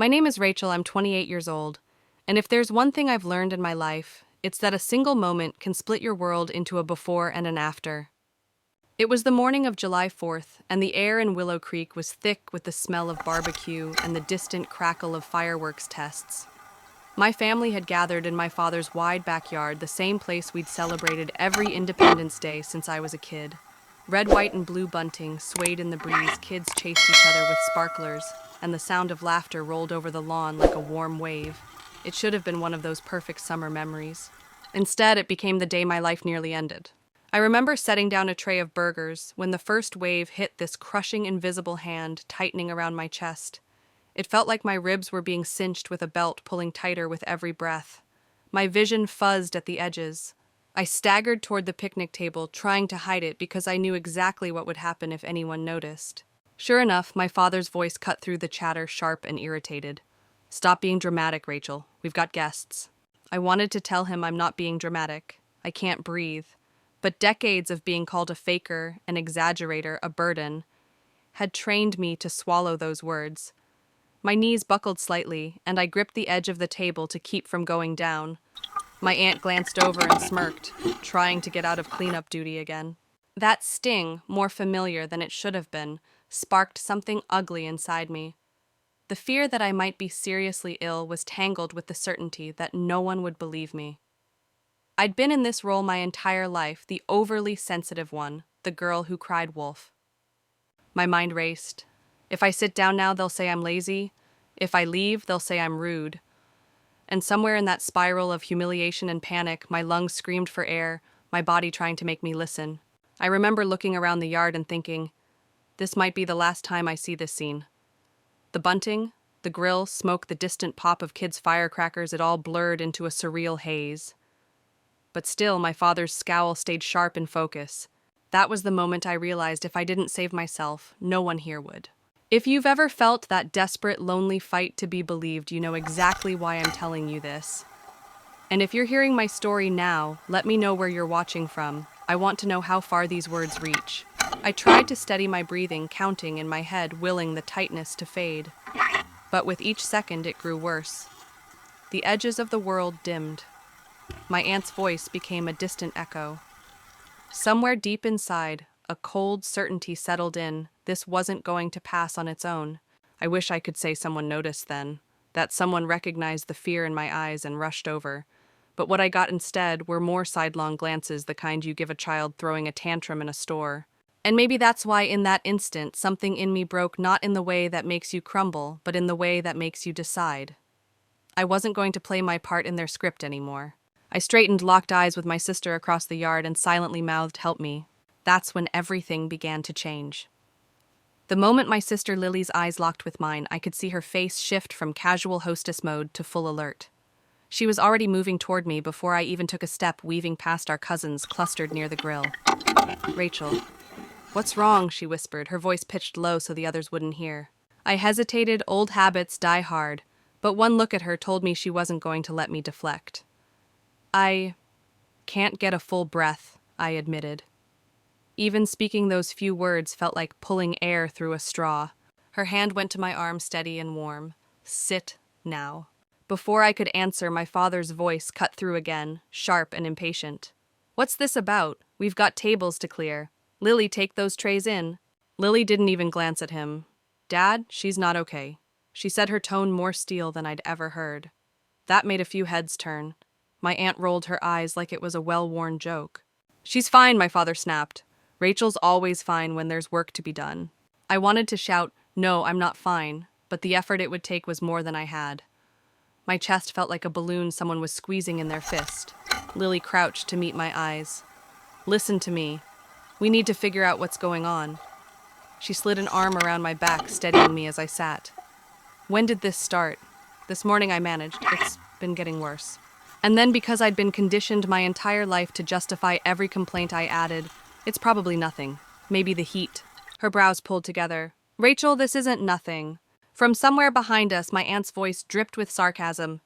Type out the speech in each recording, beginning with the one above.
My name is Rachel, I'm 28 years old, and if there's one thing I've learned in my life, it's that a single moment can split your world into a before and an after. It was the morning of July 4th, and the air in Willow Creek was thick with the smell of barbecue and the distant crackle of fireworks tests. My family had gathered in my father's wide backyard, the same place we'd celebrated every Independence Day since I was a kid. Red, white, and blue bunting swayed in the breeze, kids chased each other with sparklers, and the sound of laughter rolled over the lawn like a warm wave. It should have been one of those perfect summer memories. Instead, it became the day my life nearly ended. I remember setting down a tray of burgers when the first wave hit this crushing invisible hand tightening around my chest. It felt like my ribs were being cinched with a belt pulling tighter with every breath. My vision fuzzed at the edges. I staggered toward the picnic table, trying to hide it because I knew exactly what would happen if anyone noticed. Sure enough, my father's voice cut through the chatter, sharp and irritated. "Stop being dramatic, Rachel. We've got guests." I wanted to tell him I'm not being dramatic. I can't breathe. But decades of being called a faker, an exaggerator, a burden, had trained me to swallow those words. My knees buckled slightly, and I gripped the edge of the table to keep from going down. My aunt glanced over and smirked, trying to get out of cleanup duty again. That sting, more familiar than it should have been, sparked something ugly inside me. The fear that I might be seriously ill was tangled with the certainty that no one would believe me. I'd been in this role my entire life, the overly sensitive one, the girl who cried wolf. My mind raced. If I sit down now, they'll say I'm lazy. If I leave, they'll say I'm rude. And somewhere in that spiral of humiliation and panic, my lungs screamed for air, my body trying to make me listen. I remember looking around the yard and thinking, this might be the last time I see this scene. The bunting, the grill, smoke, the distant pop of kids' firecrackers, it all blurred into a surreal haze. But still, my father's scowl stayed sharp in focus. That was the moment I realized if I didn't save myself, no one here would. If you've ever felt that desperate, lonely fight to be believed, you know exactly why I'm telling you this. And if you're hearing my story now, let me know where you're watching from. I want to know how far these words reach. I tried to steady my breathing, counting in my head, willing the tightness to fade. But with each second, it grew worse. The edges of the world dimmed. My aunt's voice became a distant echo. Somewhere deep inside, a cold certainty settled in. This wasn't going to pass on its own. I wish I could say someone noticed then, that someone recognized the fear in my eyes and rushed over. But what I got instead were more sidelong glances, the kind you give a child throwing a tantrum in a store. And maybe that's why in that instant, something in me broke, not in the way that makes you crumble, but in the way that makes you decide. I wasn't going to play my part in their script anymore. I straightened, locked eyes with my sister across the yard, and silently mouthed, "Help me." That's when everything began to change. The moment my sister Lily's eyes locked with mine, I could see her face shift from casual hostess mode to full alert. She was already moving toward me before I even took a step, weaving past our cousins clustered near the grill. "Rachel, what's wrong?" she whispered, her voice pitched low so the others wouldn't hear. I hesitated, old habits die hard, but one look at her told me she wasn't going to let me deflect. "I can't get a full breath," I admitted. Even speaking those few words felt like pulling air through a straw. Her hand went to my arm, steady and warm. "Sit now." Before I could answer, my father's voice cut through again, sharp and impatient. "What's this about? We've got tables to clear. Lily, take those trays in." Lily didn't even glance at him. "Dad, she's not okay." She said, her tone more steel than I'd ever heard. That made a few heads turn. My aunt rolled her eyes like it was a well-worn joke. "She's fine," my father snapped. "Rachel's always fine when there's work to be done." I wanted to shout, "No, I'm not fine," but the effort it would take was more than I had. My chest felt like a balloon someone was squeezing in their fist. Lily crouched to meet my eyes. "Listen to me. We need to figure out what's going on." She slid an arm around my back, steadying me as I sat. "When did this start?" "This morning I managed. It's been getting worse." And then, because I'd been conditioned my entire life to justify every complaint, I added, "It's probably nothing. Maybe the heat." Her brows pulled together. "Rachel, this isn't nothing." From somewhere behind us, my aunt's voice dripped with sarcasm.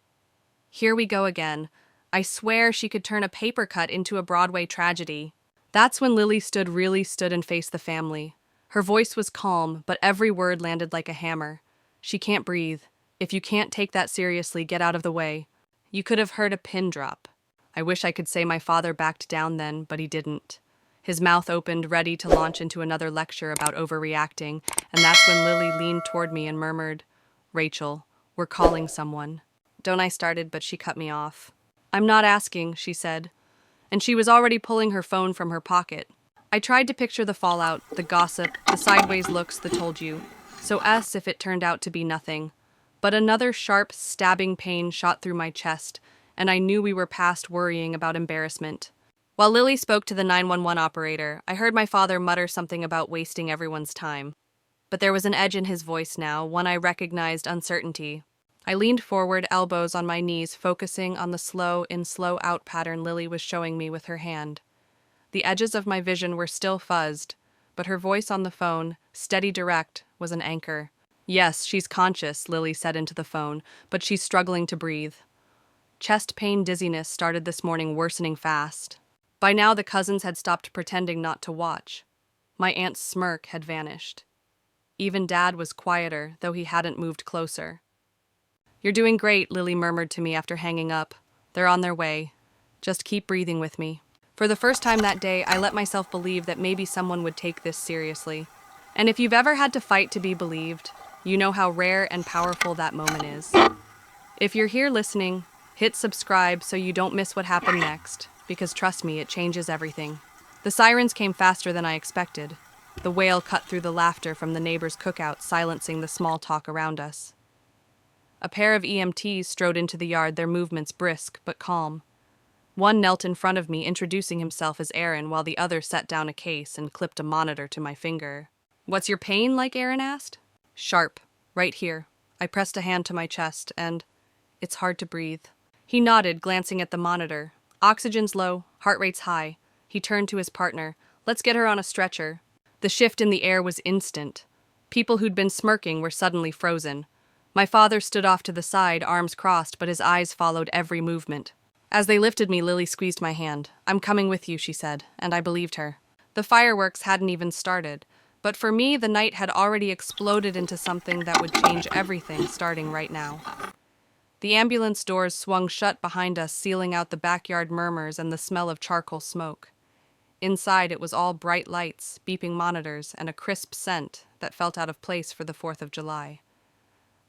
Here we go again. I swear she could turn a paper cut into a Broadway tragedy. That's when Lily really stood and faced the family. Her voice was calm, but every word landed like a hammer. "She can't breathe. If you can't take that seriously, get out of the way. You could have heard a pin drop. I wish I could say my father backed down then, but he didn't. His mouth opened, ready to launch into another lecture about overreacting, and that's when Lily leaned toward me and murmured, "Rachel, we're calling someone." Don't I started, but she cut me off. "I'm not asking," she said, and she was already pulling her phone from her pocket. I tried to picture the fallout, the gossip, the sideways looks that told you, so if it turned out to be nothing. But another sharp, stabbing pain shot through my chest, and I knew we were past worrying about embarrassment. While Lily spoke to the 911 operator, I heard my father mutter something about wasting everyone's time. But there was an edge in his voice now, one I recognized uncertainty. I leaned forward, elbows on my knees, focusing on the slow in, slow out pattern Lily was showing me with her hand. The edges of my vision were still fuzzed, but her voice on the phone, steady direct, was an anchor. "Yes, she's conscious," Lily said into the phone, "but she's struggling to breathe." Chest pain dizziness started this morning, worsening fast. By now the cousins had stopped pretending not to watch. My aunt's smirk had vanished. Even Dad was quieter, though he hadn't moved closer. "You're doing great," Lily murmured to me after hanging up. "They're on their way. Just keep breathing with me." For the first time that day, I let myself believe that maybe someone would take this seriously. And if you've ever had to fight to be believed, you know how rare and powerful that moment is. If you're here listening, hit subscribe so you don't miss what happened next, because trust me, it changes everything. The sirens came faster than I expected. The wail cut through the laughter from the neighbors' cookout, silencing the small talk around us. A pair of EMTs strode into the yard, their movements brisk but calm. One knelt in front of me, introducing himself as Aaron, while the other set down a case and clipped a monitor to my finger. "What's your pain like?" Aaron asked. "Sharp. Right here." I pressed a hand to my chest, and "It's hard to breathe." He nodded, glancing at the monitor. "Oxygen's low, heart rate's high." He turned to his partner. "Let's get her on a stretcher." The shift in the air was instant. People who'd been smirking were suddenly frozen. My father stood off to the side, arms crossed, but his eyes followed every movement. As they lifted me, Lily squeezed my hand. "I'm coming with you," she said, and I believed her. The fireworks hadn't even started, but for me, the night had already exploded into something that would change everything starting right now. The ambulance doors swung shut behind us, sealing out the backyard murmurs and the smell of charcoal smoke. Inside, it was all bright lights, beeping monitors, and a crisp scent that felt out of place for the 4th of July.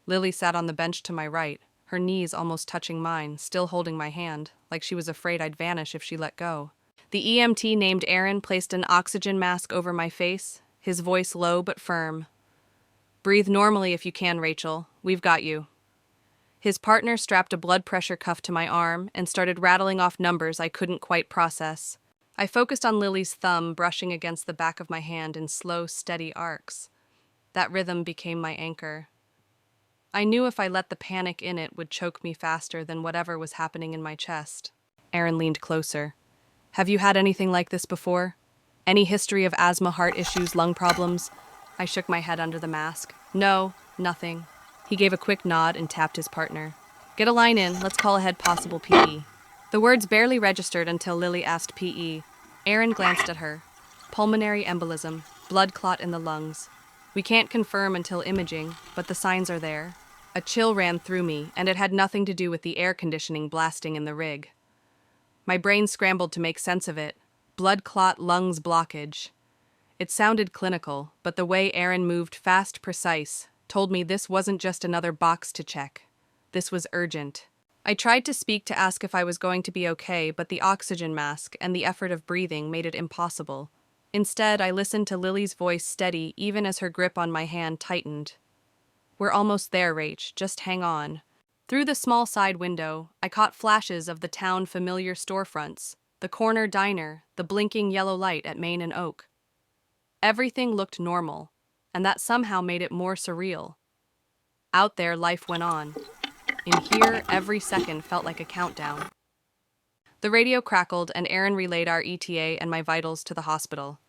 Lily sat on the bench to my right, her knees almost touching mine, still holding my hand, like she was afraid I'd vanish if she let go. The EMT named Aaron placed an oxygen mask over my face, his voice low but firm. "Breathe normally if you can, Rachel. We've got you." His partner strapped a blood pressure cuff to my arm and started rattling off numbers I couldn't quite process. I focused on Lily's thumb brushing against the back of my hand in slow, steady arcs. That rhythm became my anchor. I knew if I let the panic in it would choke me faster than whatever was happening in my chest. Aaron leaned closer. "Have you had anything like this before? Any history of asthma, heart issues, lung problems?" I shook my head under the mask. "No, nothing." He gave a quick nod and tapped his partner. "Get a line in, let's call ahead possible PE." The words barely registered until Lily asked PE. Aaron glanced at her. "Pulmonary embolism, blood clot in the lungs. We can't confirm until imaging, but the signs are there." A chill ran through me, and it had nothing to do with the air conditioning blasting in the rig. My brain scrambled to make sense of it. Blood clot, lungs blockage. It sounded clinical, but the way Aaron moved, fast, precise, told me this wasn't just another box to check. This was urgent. I tried to speak to ask if I was going to be okay, but the oxygen mask and the effort of breathing made it impossible. Instead, I listened to Lily's voice steady even as her grip on my hand tightened. "We're almost there, Rach. Just hang on." Through the small side window, I caught flashes of the town familiar storefronts, the corner diner, the blinking yellow light at Main and Oak. Everything looked normal, and that somehow made it more surreal. Out there, life went on. In here, every second felt like a countdown. The radio crackled, and Aaron relayed our ETA and my vitals to the hospital.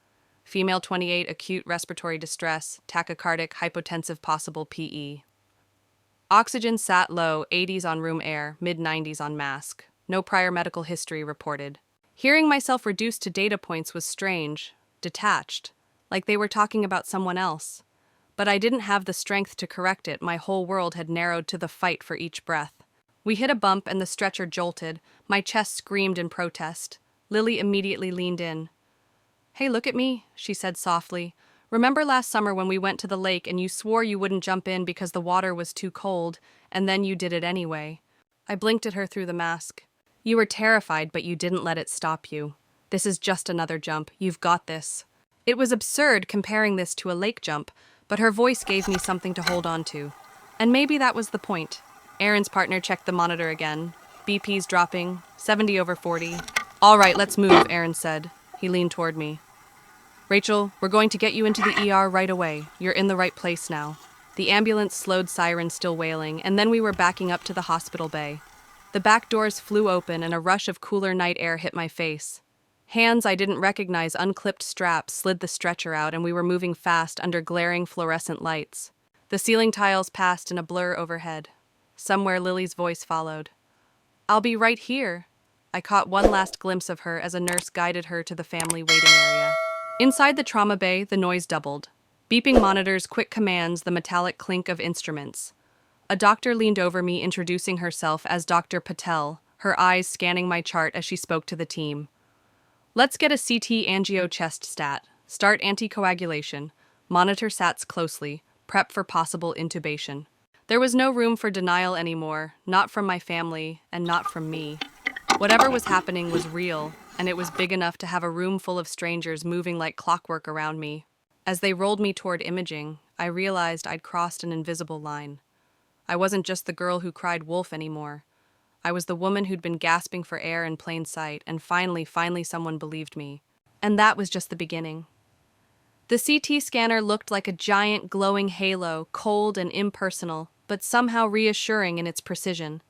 Female 28, acute respiratory distress, tachycardic, hypotensive, possible PE. Oxygen sat low, 80s on room air, mid-90s on mask. No prior medical history reported. Hearing myself reduced to data points was strange, detached, like they were talking about someone else. But I didn't have the strength to correct it. My whole world had narrowed to the fight for each breath. We hit a bump and the stretcher jolted. My chest screamed in protest. Lily immediately leaned in. "Hey, look at me," she said softly. "Remember last summer when we went to the lake and you swore you wouldn't jump in because the water was too cold, and then you did it anyway?" I blinked at her through the mask. "You were terrified, but you didn't let it stop you. This is just another jump. You've got this." It was absurd comparing this to a lake jump, but her voice gave me something to hold on to. And maybe that was the point. Aaron's partner checked the monitor again. BP's dropping, 70/40. "All right, let's move," Aaron said. He leaned toward me. "Rachel, we're going to get you into the ER right away. You're in the right place now." The ambulance slowed, siren still wailing, and then we were backing up to the hospital bay. The back doors flew open and a rush of cooler night air hit my face. Hands I didn't recognize, unclipped straps, slid the stretcher out, and we were moving fast under glaring fluorescent lights. The ceiling tiles passed in a blur overhead. Somewhere Lily's voice followed. "I'll be right here." I caught one last glimpse of her as a nurse guided her to the family waiting area. Inside the trauma bay, the noise doubled. Beeping monitors, quick commands, the metallic clink of instruments. A doctor leaned over me, introducing herself as Dr. Patel, her eyes scanning my chart as she spoke to the team. "Let's get a CT angio chest stat. Start anticoagulation. Monitor SATs closely. Prep for possible intubation." There was no room for denial anymore, not from my family and not from me. Whatever was happening was real, and it was big enough to have a room full of strangers moving like clockwork around me. As they rolled me toward imaging, I realized I'd crossed an invisible line. I wasn't just the girl who cried wolf anymore. I was the woman who'd been gasping for air in plain sight, and finally someone believed me. And that was just the beginning. The CT scanner looked like a giant glowing halo, cold and impersonal, but somehow reassuring in its precision.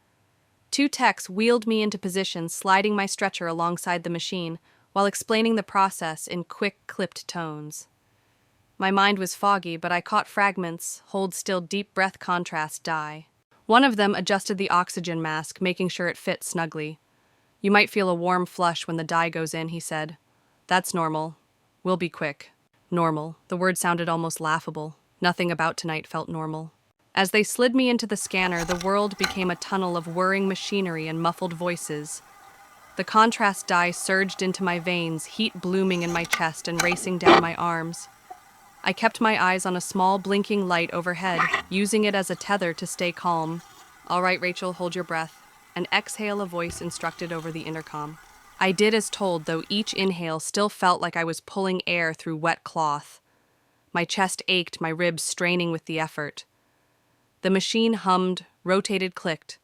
Two techs wheeled me into position, sliding my stretcher alongside the machine, while explaining the process in quick, clipped tones. My mind was foggy, but I caught fragments, hold still, deep breath contrast die. One of them adjusted the oxygen mask, making sure it fit snugly. "You might feel a warm flush when the dye goes in," he said. "That's normal. We'll be quick." Normal. The word sounded almost laughable. Nothing about tonight felt normal. As they slid me into the scanner, the world became a tunnel of whirring machinery and muffled voices. The contrast dye surged into my veins, heat blooming in my chest and racing down my arms. I kept my eyes on a small blinking light overhead, using it as a tether to stay calm. "All right, Rachel, hold your breath." And exhale, a voice instructed over the intercom. I did as told, though each inhale still felt like I was pulling air through wet cloth. My chest ached, my ribs straining with the effort. The machine hummed, rotated, clicked.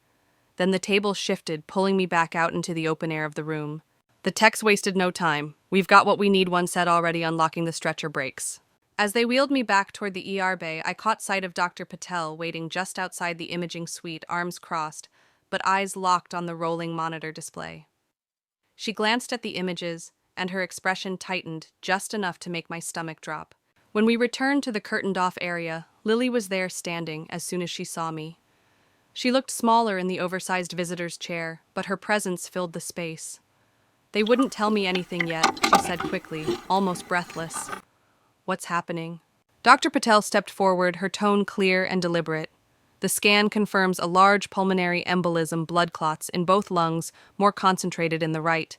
Then the table shifted, pulling me back out into the open air of the room. The techs wasted no time. "We've got what we need," one said, already unlocking the stretcher brakes. As they wheeled me back toward the ER bay, I caught sight of Dr. Patel waiting just outside the imaging suite, arms crossed, but eyes locked on the rolling monitor display. She glanced at the images, and her expression tightened just enough to make my stomach drop. When we returned to the curtained-off area, Lily was there standing as soon as she saw me. She looked smaller in the oversized visitor's chair, but her presence filled the space. "They wouldn't tell me anything yet," she said quickly, almost breathless. "What's happening?" Dr. Patel stepped forward, her tone clear and deliberate. "The scan confirms a large pulmonary embolism, blood clots, in both lungs, more concentrated in the right."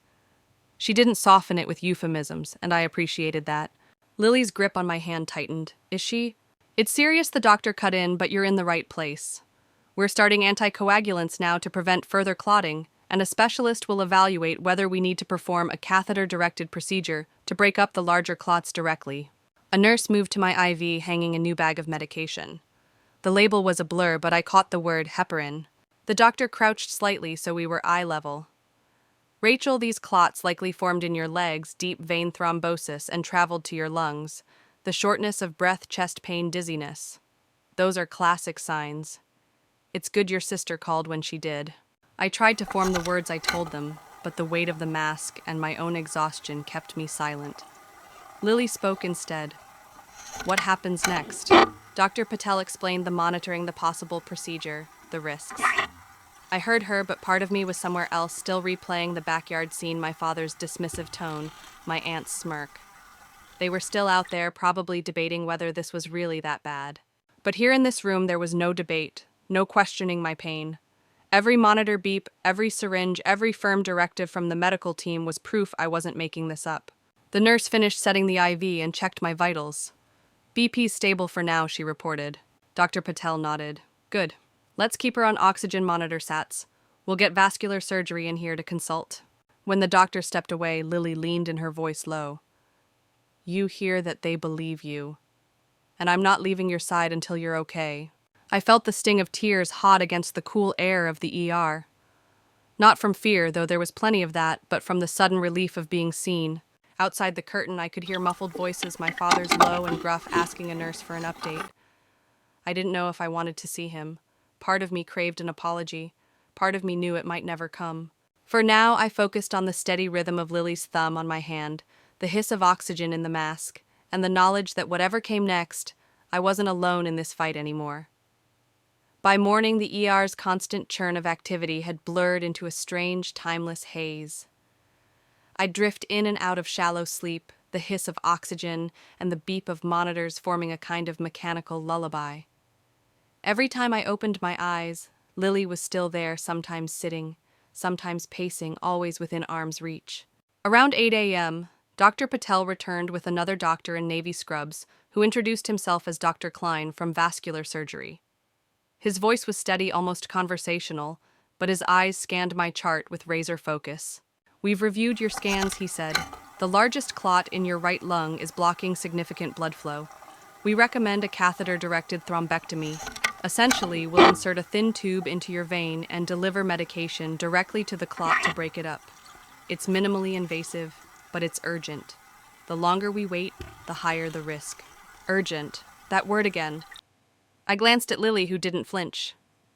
She didn't soften it with euphemisms, and I appreciated that. Lily's grip on my hand tightened. "Is she?" "It's serious," the doctor cut in, "but you're in the right place. We're starting anticoagulants now to prevent further clotting, and a specialist will evaluate whether we need to perform a catheter-directed procedure to break up the larger clots directly." A nurse moved to my IV, hanging a new bag of medication. The label was a blur, but I caught the word heparin. The doctor crouched slightly so we were eye level. "Rachel, these clots likely formed in your legs, deep vein thrombosis, and traveled to your lungs. The shortness of breath, chest pain, dizziness. Those are classic signs. It's good your sister called when she did." I tried to form the words I told them, but the weight of the mask and my own exhaustion kept me silent. Lily spoke instead. "What happens next?" Dr. Patel explained the monitoring, the possible procedure, the risks. I heard her, but part of me was somewhere else, still replaying the backyard scene, my father's dismissive tone, my aunt's smirk. They were still out there, probably debating whether this was really that bad. But here in this room, there was no debate, no questioning my pain. Every monitor beep, every syringe, every firm directive from the medical team was proof I wasn't making this up. The nurse finished setting the IV and checked my vitals. BP's stable for now, she reported. Dr. Patel nodded. Good. Let's keep her on oxygen monitor sats. We'll get vascular surgery in here to consult. When the doctor stepped away, Lily leaned in her voice low. You hear that they believe you. And I'm not leaving your side until you're okay. I felt the sting of tears hot against the cool air of the ER. Not from fear, though there was plenty of that, but from the sudden relief of being seen. Outside the curtain, I could hear muffled voices, my father's low and gruff asking a nurse for an update. I didn't know if I wanted to see him. Part of me craved an apology. Part of me knew it might never come. For now, I focused on the steady rhythm of Lily's thumb on my hand, the hiss of oxygen in the mask, and the knowledge that whatever came next, I wasn't alone in this fight anymore. By morning, the ER's constant churn of activity had blurred into a strange, timeless haze. I'd drift in and out of shallow sleep, the hiss of oxygen and the beep of monitors forming a kind of mechanical lullaby. Every time I opened my eyes, Lily was still there, sometimes sitting, sometimes pacing, always within arm's reach. Around 8 a.m., Dr. Patel returned with another doctor in Navy scrubs, who introduced himself as Dr. Klein from vascular surgery. His voice was steady, almost conversational, but his eyes scanned my chart with razor focus. We've reviewed your scans, he said. The largest clot in your right lung is blocking significant blood flow. We recommend a catheter-directed thrombectomy. Essentially, we'll insert a thin tube into your vein and deliver medication directly to the clot to break it up. It's minimally invasive, but it's urgent. The longer we wait, the higher the risk. Urgent. That word again. I glanced at Lily, who didn't flinch.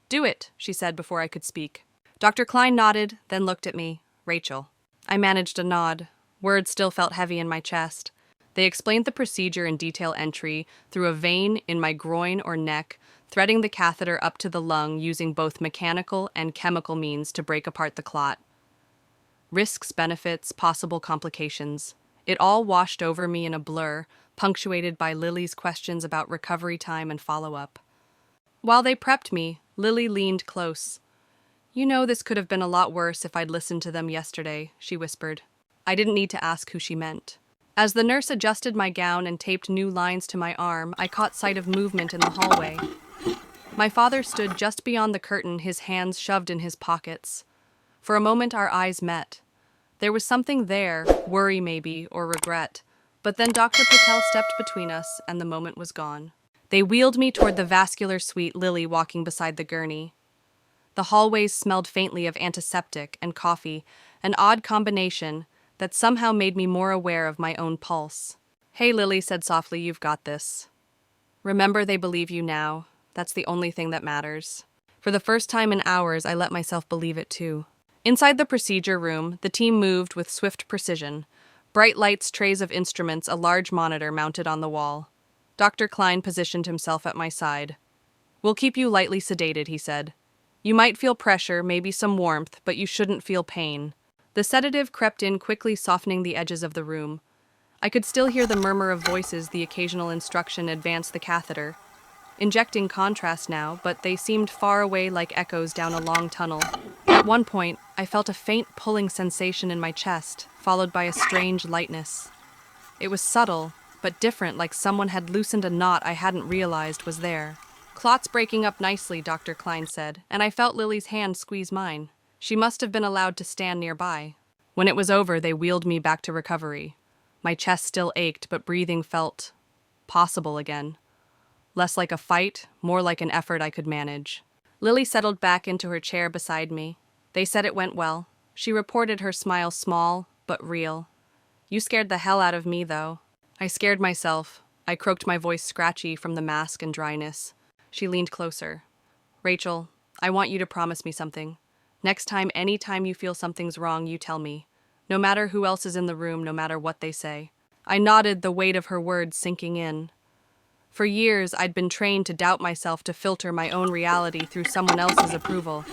Do it, she said before I could speak. Dr. Klein nodded, then looked at me. Rachel. I managed a nod. Words still felt heavy in my chest. They explained the procedure in detail entry through a vein in my groin or neck, threading the catheter up to the lung using both mechanical and chemical means to break apart the clot. Risks, benefits, possible complications. It all washed over me in a blur, punctuated by Lily's questions about recovery time and follow-up. While they prepped me, Lily leaned close. You know, this could have been a lot worse if I'd listened to them yesterday, she whispered. I didn't need to ask who she meant. As the nurse adjusted my gown and taped new lines to my arm, I caught sight of movement in the hallway. My father stood just beyond the curtain, his hands shoved in his pockets. For a moment our eyes met. There was something there, worry maybe, or regret. But then Dr. Patel stepped between us, and the moment was gone. They wheeled me toward the vascular suite, Lily walking beside the gurney. The hallways smelled faintly of antiseptic and coffee, an odd combination that somehow made me more aware of my own pulse. Hey, Lily said softly, you've got this. Remember, they believe you now. That's the only thing that matters. For the first time in hours, I let myself believe it too. Inside the procedure room, the team moved with swift precision. Bright lights, trays of instruments, a large monitor mounted on the wall. Dr. Klein positioned himself at my side. We'll keep you lightly sedated, he said. You might feel pressure, maybe some warmth, but you shouldn't feel pain. The sedative crept in quickly, softening the edges of the room. I could still hear the murmur of voices, the occasional instruction, advance the catheter. Injecting contrast now, but they seemed far away like echoes down a long tunnel. At one point, I felt a faint pulling sensation in my chest, followed by a strange lightness. It was subtle, but different, like someone had loosened a knot I hadn't realized was there. Clot's breaking up nicely, Dr. Klein said, and I felt Lily's hand squeeze mine. She must have been allowed to stand nearby. When it was over, they wheeled me back to recovery. My chest still ached, but breathing felt possible again. Less like a fight, more like an effort I could manage. Lily settled back into her chair beside me. They said it went well. She reported, her smile small, but real. You scared the hell out of me, though. I scared myself. I croaked, my voice scratchy from the mask and dryness. She leaned closer. Rachel, I want you to promise me something. Next time, any time you feel something's wrong, you tell me. No matter who else is in the room, no matter what they say. I nodded, the weight of her words sinking in. For years, I'd been trained to doubt myself, to filter my own reality through someone else's approval.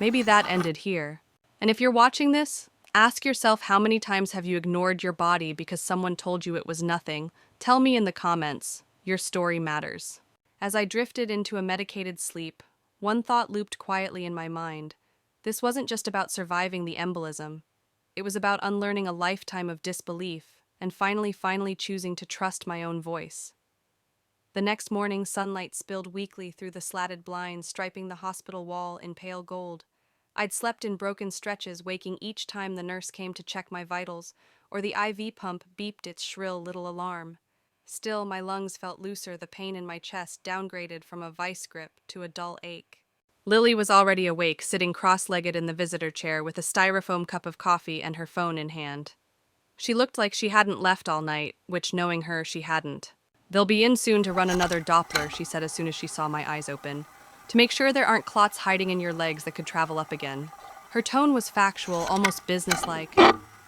Maybe that ended here. And if you're watching this, Ask yourself, how many times have you ignored your body because someone told you it was nothing? Tell me in the comments. Your story matters. As I drifted into a medicated sleep, one thought looped quietly in my mind. This wasn't just about surviving the embolism. It was about unlearning a lifetime of disbelief and finally choosing to trust my own voice. The next morning, sunlight spilled weakly through the slatted blinds, striping the hospital wall in pale gold. I'd slept in broken stretches, waking each time the nurse came to check my vitals, or the IV pump beeped its shrill little alarm. Still, my lungs felt looser, the pain in my chest downgraded from a vice grip to a dull ache. Lily was already awake, sitting cross-legged in the visitor chair with a styrofoam cup of coffee and her phone in hand. She looked like she hadn't left all night, which, knowing her, she hadn't. "They'll be in soon to run another Doppler," she said as soon as she saw my eyes open, "to make sure there aren't clots hiding in your legs that could travel up again." Her tone was factual, almost businesslike,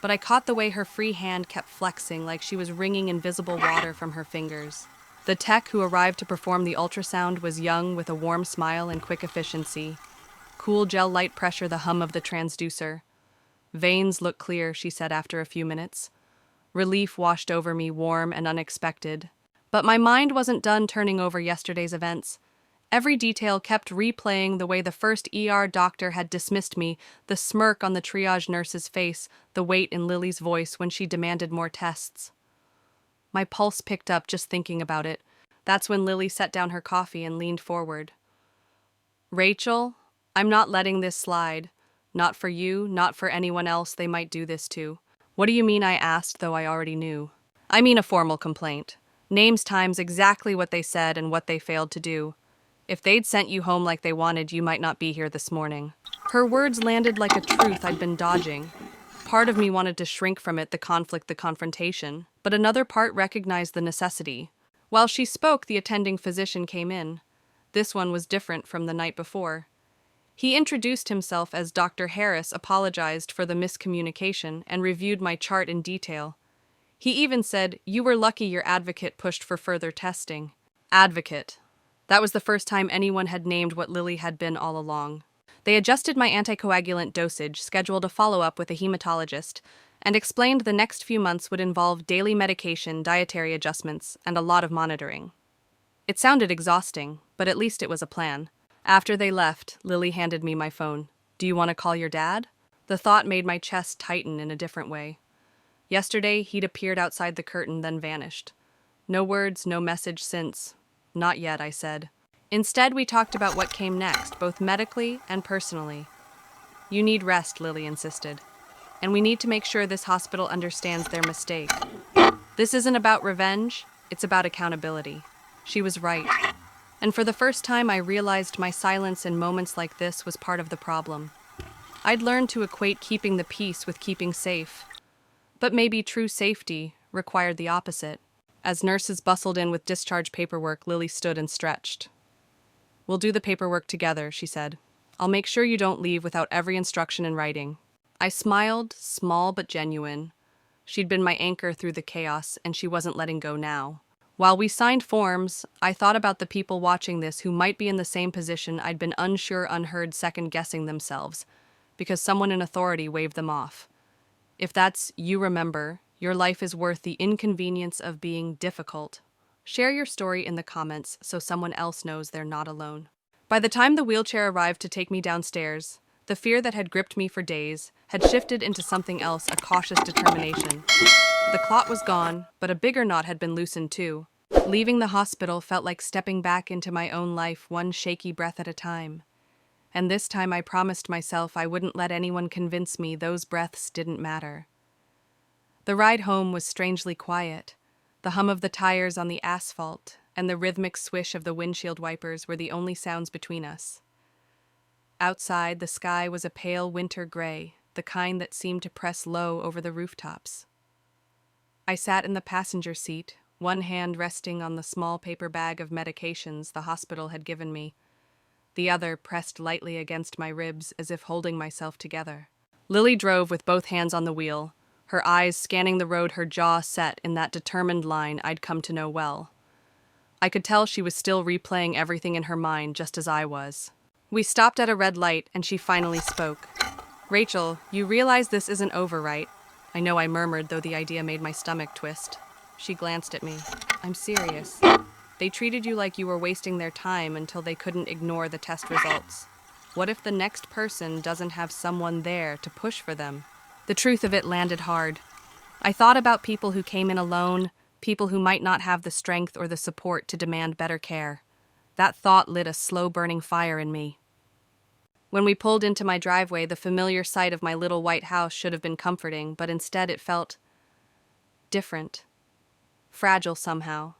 but I caught the way her free hand kept flexing like she was wringing invisible water from her fingers. The tech who arrived to perform the ultrasound was young, with a warm smile and quick efficiency. Cool gel light pressure, the hum of the transducer. "Veins look clear," she said after a few minutes. Relief washed over me, warm and unexpected. But my mind wasn't done turning over yesterday's events. Every detail kept replaying the way the first ER doctor had dismissed me, the smirk on the triage nurse's face, the weight in Lily's voice when she demanded more tests. My pulse picked up just thinking about it. That's when Lily set down her coffee and leaned forward. "Rachel, I'm not letting this slide. Not for you, not for anyone else they might do this to." "What do you mean?" I asked, though I already knew. "I mean a formal complaint. Names, times, exactly what they said and what they failed to do. If they'd sent you home like they wanted, you might not be here this morning." Her words landed like a truth I'd been dodging. Part of me wanted to shrink from it, the conflict, the confrontation, but another part recognized the necessity. While she spoke, the attending physician came in. This one was different from the night before. He introduced himself as Dr. Harris, apologized for the miscommunication, and reviewed my chart in detail. He even said, "You were lucky your advocate pushed for further testing." Advocate. That was the first time anyone had named what Lily had been all along. They adjusted my anticoagulant dosage, scheduled a follow-up with a hematologist, and explained the next few months would involve daily medication, dietary adjustments, and a lot of monitoring. It sounded exhausting, but at least it was a plan. After they left, Lily handed me my phone. "Do you want to call your dad?" The thought made my chest tighten in a different way. Yesterday, he'd appeared outside the curtain, then vanished. No words, no message since. "Not yet," I said. Instead, we talked about what came next, both medically and personally. "You need rest," Lily insisted. "And we need to make sure this hospital understands their mistake. This isn't about revenge, it's about accountability." She was right. And for the first time, I realized my silence in moments like this was part of the problem. I'd learned to equate keeping the peace with keeping safe. But maybe true safety required the opposite. As nurses bustled in with discharge paperwork, Lily stood and stretched. "We'll do the paperwork together," she said. "I'll make sure you don't leave without every instruction in writing." I smiled, small but genuine. She'd been my anchor through the chaos, and she wasn't letting go now. While we signed forms, I thought about the people watching this who might be in the same position I'd been unsure, unheard, second-guessing themselves, because someone in authority waved them off. If that's you, remember, your life is worth the inconvenience of being difficult. Share your story in the comments so someone else knows they're not alone. By the time the wheelchair arrived to take me downstairs, the fear that had gripped me for days had shifted into something else, a cautious determination. The clot was gone, but a bigger knot had been loosened too. Leaving the hospital felt like stepping back into my own life, one shaky breath at a time. And this time I promised myself I wouldn't let anyone convince me those breaths didn't matter. The ride home was strangely quiet. The hum of the tires on the asphalt and the rhythmic swish of the windshield wipers were the only sounds between us. Outside, the sky was a pale winter gray, the kind that seemed to press low over the rooftops. I sat in the passenger seat, one hand resting on the small paper bag of medications the hospital had given me, the other pressed lightly against my ribs as if holding myself together. Lily drove with both hands on the wheel, her eyes scanning the road, her jaw set in that determined line I'd come to know well. I could tell she was still replaying everything in her mind, just as I was. We stopped at a red light, and she finally spoke. Rachel, you realize this isn't over, right? I know I murmured, though the idea made my stomach twist. She glanced at me. I'm serious. They treated you like you were wasting their time until they couldn't ignore the test results. What if the next person doesn't have someone there to push for them? The truth of it landed hard. I thought about people who came in alone, people who might not have the strength or the support to demand better care. That thought lit a slow-burning fire in me. When we pulled into my driveway, the familiar sight of my little white house should have been comforting, but instead it felt different, fragile somehow,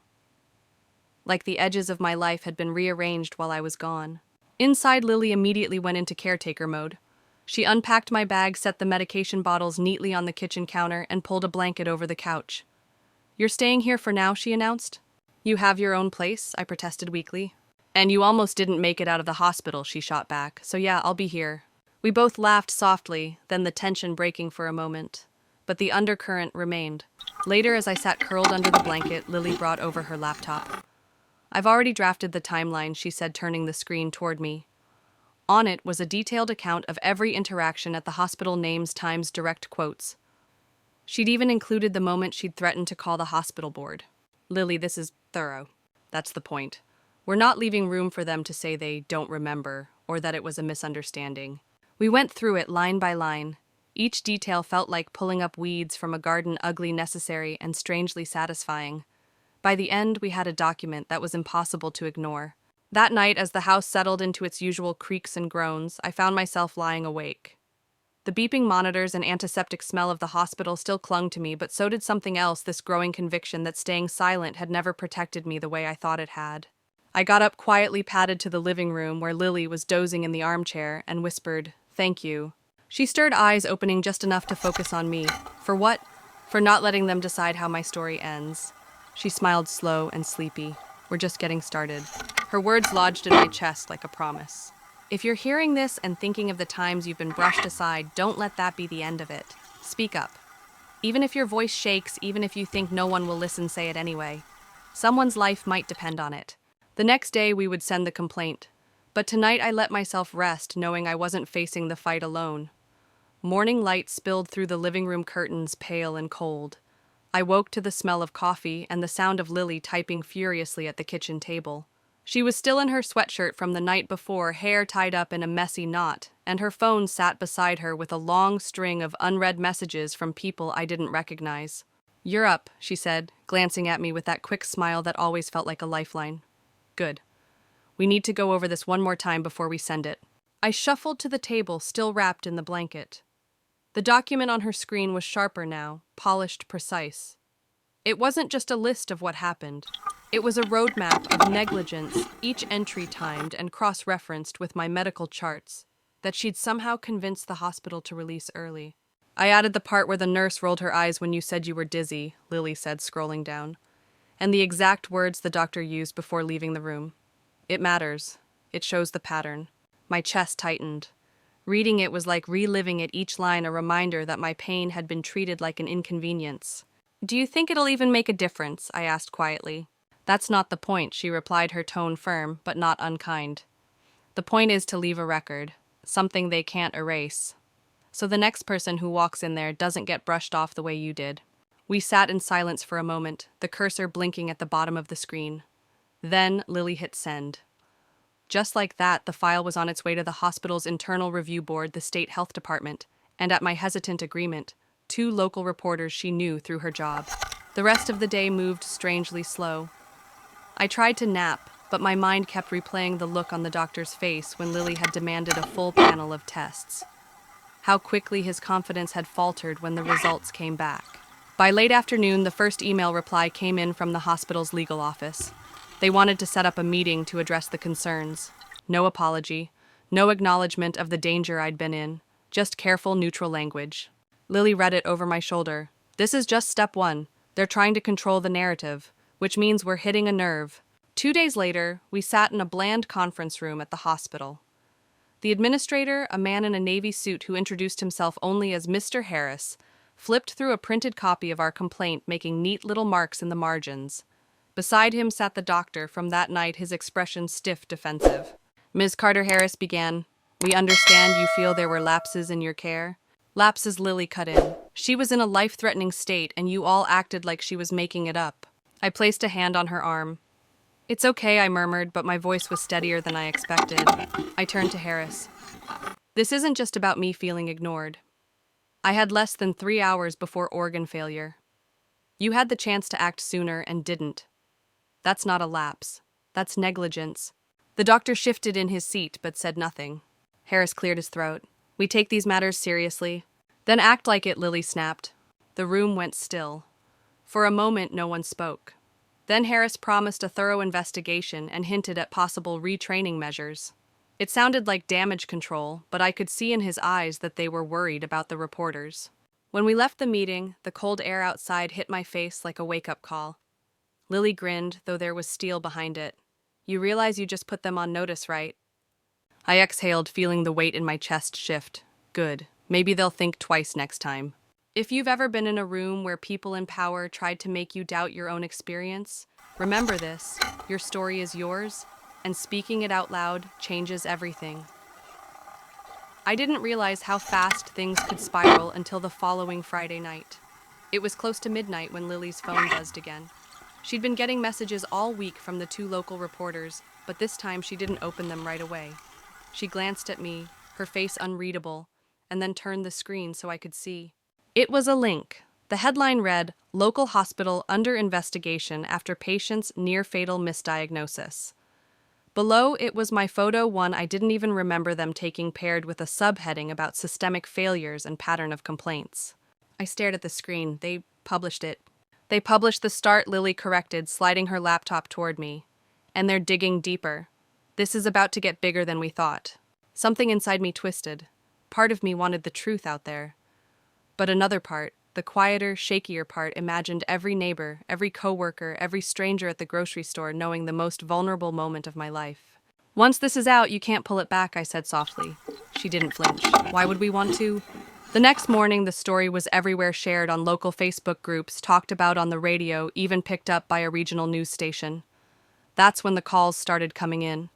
like the edges of my life had been rearranged while I was gone. Inside, Lily immediately went into caretaker mode. She unpacked my bag, set the medication bottles neatly on the kitchen counter, and pulled a blanket over the couch. You're staying here for now, she announced. You have your own place, I protested weakly. And you almost didn't make it out of the hospital, she shot back. So yeah, I'll be here. We both laughed softly, then the tension breaking for a moment. But the undercurrent remained. Later, as I sat curled under the blanket, Lily brought over her laptop. I've already drafted the timeline, she said, turning the screen toward me. On it was a detailed account of every interaction at the hospital, names, times, direct quotes. She'd even included the moment she'd threatened to call the hospital board. Lily, this is thorough. That's the point. We're not leaving room for them to say they don't remember or that it was a misunderstanding. We went through it line by line. Each detail felt like pulling up weeds from a garden, ugly, necessary, and strangely satisfying. By the end, we had a document that was impossible to ignore. That night, as the house settled into its usual creaks and groans, I found myself lying awake. The beeping monitors and antiseptic smell of the hospital still clung to me, but so did something else, this growing conviction that staying silent had never protected me the way I thought it had. I got up quietly, padded to the living room where Lily was dozing in the armchair, and whispered, "Thank you." She stirred, eyes opening just enough to focus on me. For what? For not letting them decide how my story ends. She smiled, slow and sleepy. We're just getting started. Her words lodged in my chest like a promise. If you're hearing this and thinking of the times you've been brushed aside, don't let that be the end of it. Speak up. Even if your voice shakes, even if you think no one will listen, say it anyway. Someone's life might depend on it. The next day we would send the complaint. But tonight I let myself rest, knowing I wasn't facing the fight alone. Morning light spilled through the living room curtains, pale and cold. I woke to the smell of coffee and the sound of Lily typing furiously at the kitchen table. She was still in her sweatshirt from the night before, hair tied up in a messy knot, and her phone sat beside her with a long string of unread messages from people I didn't recognize. "You're up," she said, glancing at me with that quick smile that always felt like a lifeline. "Good. We need to go over this one more time before we send it." I shuffled to the table, still wrapped in the blanket. The document on her screen was sharper now, polished, precise. It wasn't just a list of what happened. It was a roadmap of negligence, each entry timed and cross-referenced with my medical charts, that she'd somehow convinced the hospital to release early. I added the part where the nurse rolled her eyes when you said you were dizzy, Lily said, scrolling down, and the exact words the doctor used before leaving the room. It matters. It shows the pattern. My chest tightened. Reading it was like reliving at each line a reminder that my pain had been treated like an inconvenience. "Do you think it'll even make a difference?" I asked quietly. "That's not the point," she replied, her tone firm, but not unkind. "The point is to leave a record, something they can't erase. So the next person who walks in there doesn't get brushed off the way you did." We sat in silence for a moment, the cursor blinking at the bottom of the screen. Then Lily hit send. Just like that, the file was on its way to the hospital's internal review board, the state health department, and at my hesitant agreement, 2 local reporters she knew through her job. The rest of the day moved strangely slow. I tried to nap, but my mind kept replaying the look on the doctor's face when Lily had demanded a full panel of tests. How quickly his confidence had faltered when the results came back. By late afternoon, the first email reply came in from the hospital's legal office. They wanted to set up a meeting to address the concerns. No apology, no acknowledgement of the danger I'd been in, just careful, neutral language. Lily read it over my shoulder. "This is just step 1. They're trying to control the narrative, which means we're hitting a nerve." 2 days later, we sat in a bland conference room at the hospital. The administrator, a man in a navy suit who introduced himself only as Mr. Harris, flipped through a printed copy of our complaint, making neat little marks in the margins. Beside him sat the doctor, from that night his expression stiff, defensive. "Ms. Carter Harris began." We understand you feel there were lapses in your care. Lapses, Lily cut in. She was in a life-threatening state and you all acted like she was making it up. I placed a hand on her arm. It's okay, I murmured, but my voice was steadier than I expected. I turned to Harris. This isn't just about me feeling ignored. I had less than 3 hours before organ failure. You had the chance to act sooner and didn't. That's not a lapse. That's negligence. The doctor shifted in his seat but said nothing. Harris cleared his throat. We take these matters seriously. Then act like it, Lily snapped. The room went still. For a moment, no one spoke. Then Harris promised a thorough investigation and hinted at possible retraining measures. It sounded like damage control, but I could see in his eyes that they were worried about the reporters. When we left the meeting, the cold air outside hit my face like a wake-up call. Lily grinned, though there was steel behind it. You realize you just put them on notice, right? I exhaled, feeling the weight in my chest shift. Good. Maybe they'll think twice next time. If you've ever been in a room where people in power tried to make you doubt your own experience, remember this: your story is yours, and speaking it out loud changes everything. I didn't realize how fast things could spiral until the following Friday night. It was close to midnight when Lily's phone buzzed again. She'd been getting messages all week from the 2 local reporters, but this time she didn't open them right away. She glanced at me, her face unreadable, and then turned the screen so I could see. It was a link. The headline read, "Local Hospital Under Investigation After Patient's Near-Fatal Misdiagnosis." Below it was my photo, one I didn't even remember them taking, paired with a subheading about systemic failures and pattern of complaints. I stared at the screen. They published it. They published the start, Lily corrected, sliding her laptop toward me. And they're digging deeper. This is about to get bigger than we thought. Something inside me twisted. Part of me wanted the truth out there. But another part, the quieter, shakier part, imagined every neighbor, every coworker, every stranger at the grocery store knowing the most vulnerable moment of my life. Once this is out, you can't pull it back, I said softly. She didn't flinch. Why would we want to? The next morning, the story was everywhere, shared on local Facebook groups, talked about on the radio, even picked up by a regional news station. That's when the calls started coming in.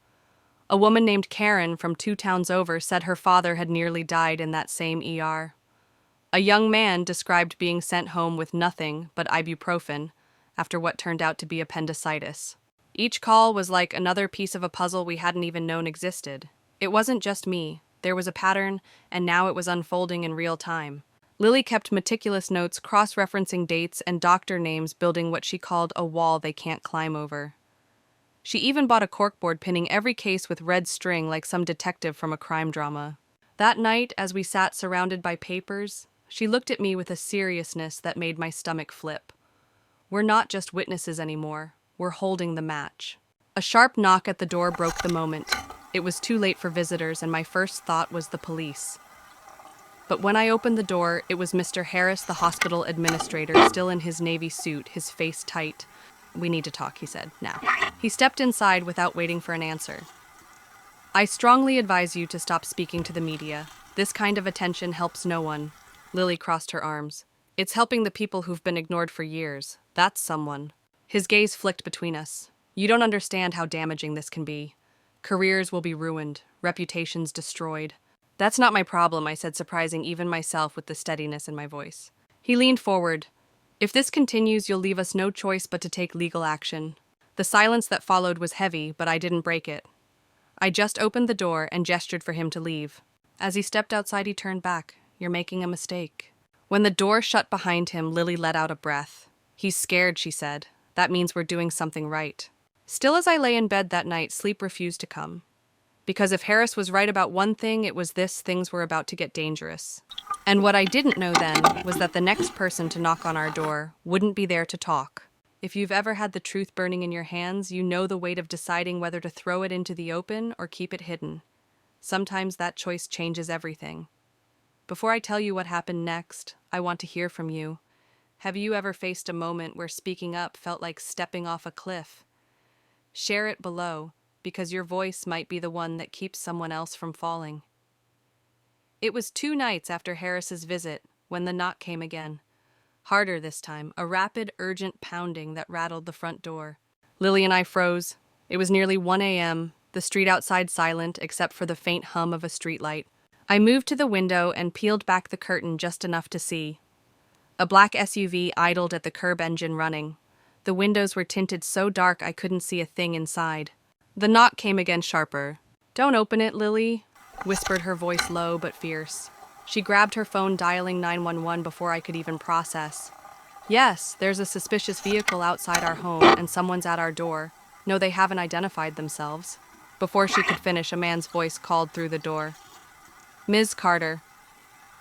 A woman named Karen from 2 towns over said her father had nearly died in that same ER. A young man described being sent home with nothing but ibuprofen after what turned out to be appendicitis. Each call was like another piece of a puzzle we hadn't even known existed. It wasn't just me. There was a pattern, and now it was unfolding in real time. Lily kept meticulous notes, cross-referencing dates and doctor names, building what she called a wall they can't climb over. She even bought a corkboard pinning every case with red string like some detective from a crime drama. That night, as we sat surrounded by papers, she looked at me with a seriousness that made my stomach flip. We're not just witnesses anymore. We're holding the match. A sharp knock at the door broke the moment. It was too late for visitors, and my first thought was the police. But when I opened the door, it was Mr. Harris, the hospital administrator, still in his navy suit, his face tight. We need to talk, he said, now. He stepped inside without waiting for an answer. I strongly advise you to stop speaking to the media. This kind of attention helps no one. Lily crossed her arms. It's helping the people who've been ignored for years. That's someone. His gaze flicked between us. You don't understand how damaging this can be. Careers will be ruined, reputations destroyed. That's not my problem, I said, surprising even myself with the steadiness in my voice. He leaned forward. If this continues, you'll leave us no choice but to take legal action. The silence that followed was heavy, but I didn't break it. I just opened the door and gestured for him to leave. As he stepped outside, he turned back. You're making a mistake. When the door shut behind him, Lily let out a breath. He's scared, she said. That means we're doing something right. Still, as I lay in bed that night, sleep refused to come. Because if Harris was right about one thing, it was this: things were about to get dangerous. And what I didn't know then was that the next person to knock on our door wouldn't be there to talk. If you've ever had the truth burning in your hands, you know the weight of deciding whether to throw it into the open or keep it hidden. Sometimes that choice changes everything. Before I tell you what happened next, I want to hear from you. Have you ever faced a moment where speaking up felt like stepping off a cliff? Share it below, because your voice might be the one that keeps someone else from falling. It was 2 nights after Harris's visit when the knock came again. Harder this time, a rapid, urgent pounding that rattled the front door. Lily and I froze. It was nearly 1 a.m., the street outside silent except for the faint hum of a streetlight. I moved to the window and peeled back the curtain just enough to see. A black SUV idled at the curb, engine running. The windows were tinted so dark I couldn't see a thing inside. The knock came again sharper. "Don't open it, Lily," whispered her voice low but fierce. She grabbed her phone, dialing 911 before I could even process. "Yes, there's a suspicious vehicle outside our home and someone's at our door. No, they haven't identified themselves." Before she could finish, a man's voice called through the door. "Ms. Carter,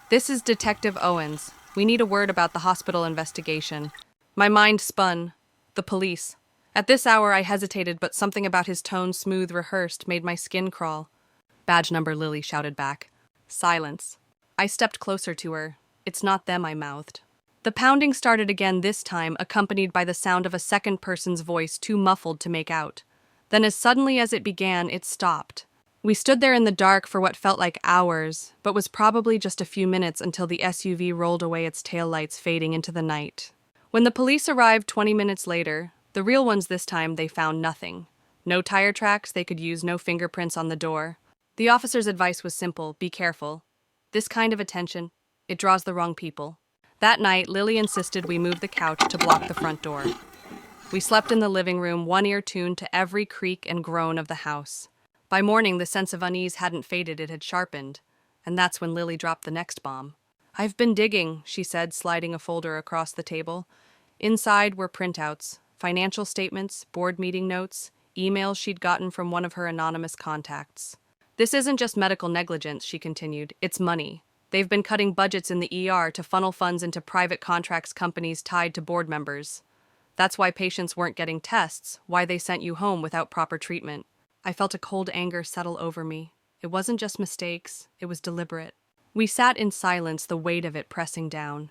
this is Detective Owens. We need a word about the hospital investigation." My mind spun. The police. At this hour I hesitated, but something about his tone, smooth, rehearsed, made my skin crawl. "Badge number," Lily shouted back. Silence. I stepped closer to her. "It's not them," I mouthed. The pounding started again, this time accompanied by the sound of a second person's voice, too muffled to make out. Then as suddenly as it began, it stopped. We stood there in the dark for what felt like hours, but was probably just a few minutes until the SUV rolled away, its taillights fading into the night. When the police arrived 20 minutes later, the real ones this time, they found nothing. No tire tracks they could use, no fingerprints on the door. The officer's advice was simple: be careful. This kind of attention, it draws the wrong people. That night, Lily insisted we move the couch to block the front door. We slept in the living room, one ear tuned to every creak and groan of the house. By morning, the sense of unease hadn't faded, it had sharpened. And that's when Lily dropped the next bomb. "I've been digging," she said, sliding a folder across the table. Inside were printouts, financial statements, board meeting notes, emails she'd gotten from one of her anonymous contacts. "This isn't just medical negligence," she continued. "It's money. They've been cutting budgets in the ER to funnel funds into private contracts companies tied to board members. That's why patients weren't getting tests, why they sent you home without proper treatment." I felt a cold anger settle over me. It wasn't just mistakes, it was deliberate. We sat in silence, the weight of it pressing down.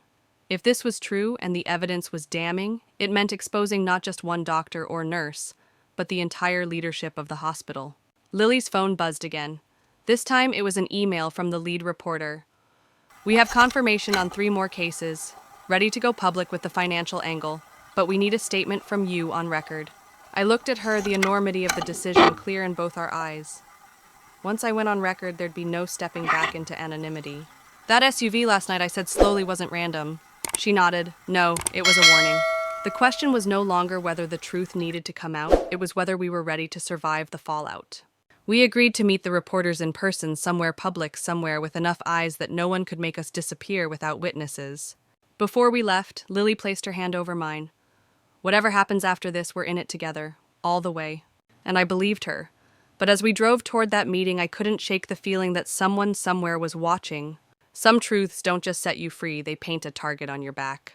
If this was true and the evidence was damning, it meant exposing not just one doctor or nurse, but the entire leadership of the hospital. Lily's phone buzzed again. This time it was an email from the lead reporter. "We have confirmation on 3 more cases, ready to go public with the financial angle, but we need a statement from you on record." I looked at her, the enormity of the decision clear in both our eyes. Once I went on record, there'd be no stepping back into anonymity. "That SUV last night," I said slowly, "wasn't random." She nodded. "No, it was a warning." The question was no longer whether the truth needed to come out, it was whether we were ready to survive the fallout. We agreed to meet the reporters in person, somewhere public, somewhere with enough eyes that no one could make us disappear without witnesses. Before we left, Lily placed her hand over mine. "Whatever happens after this, we're in it together, all the way." And I believed her. But as we drove toward that meeting, I couldn't shake the feeling that someone somewhere was watching. Some truths don't just set you free, they paint a target on your back.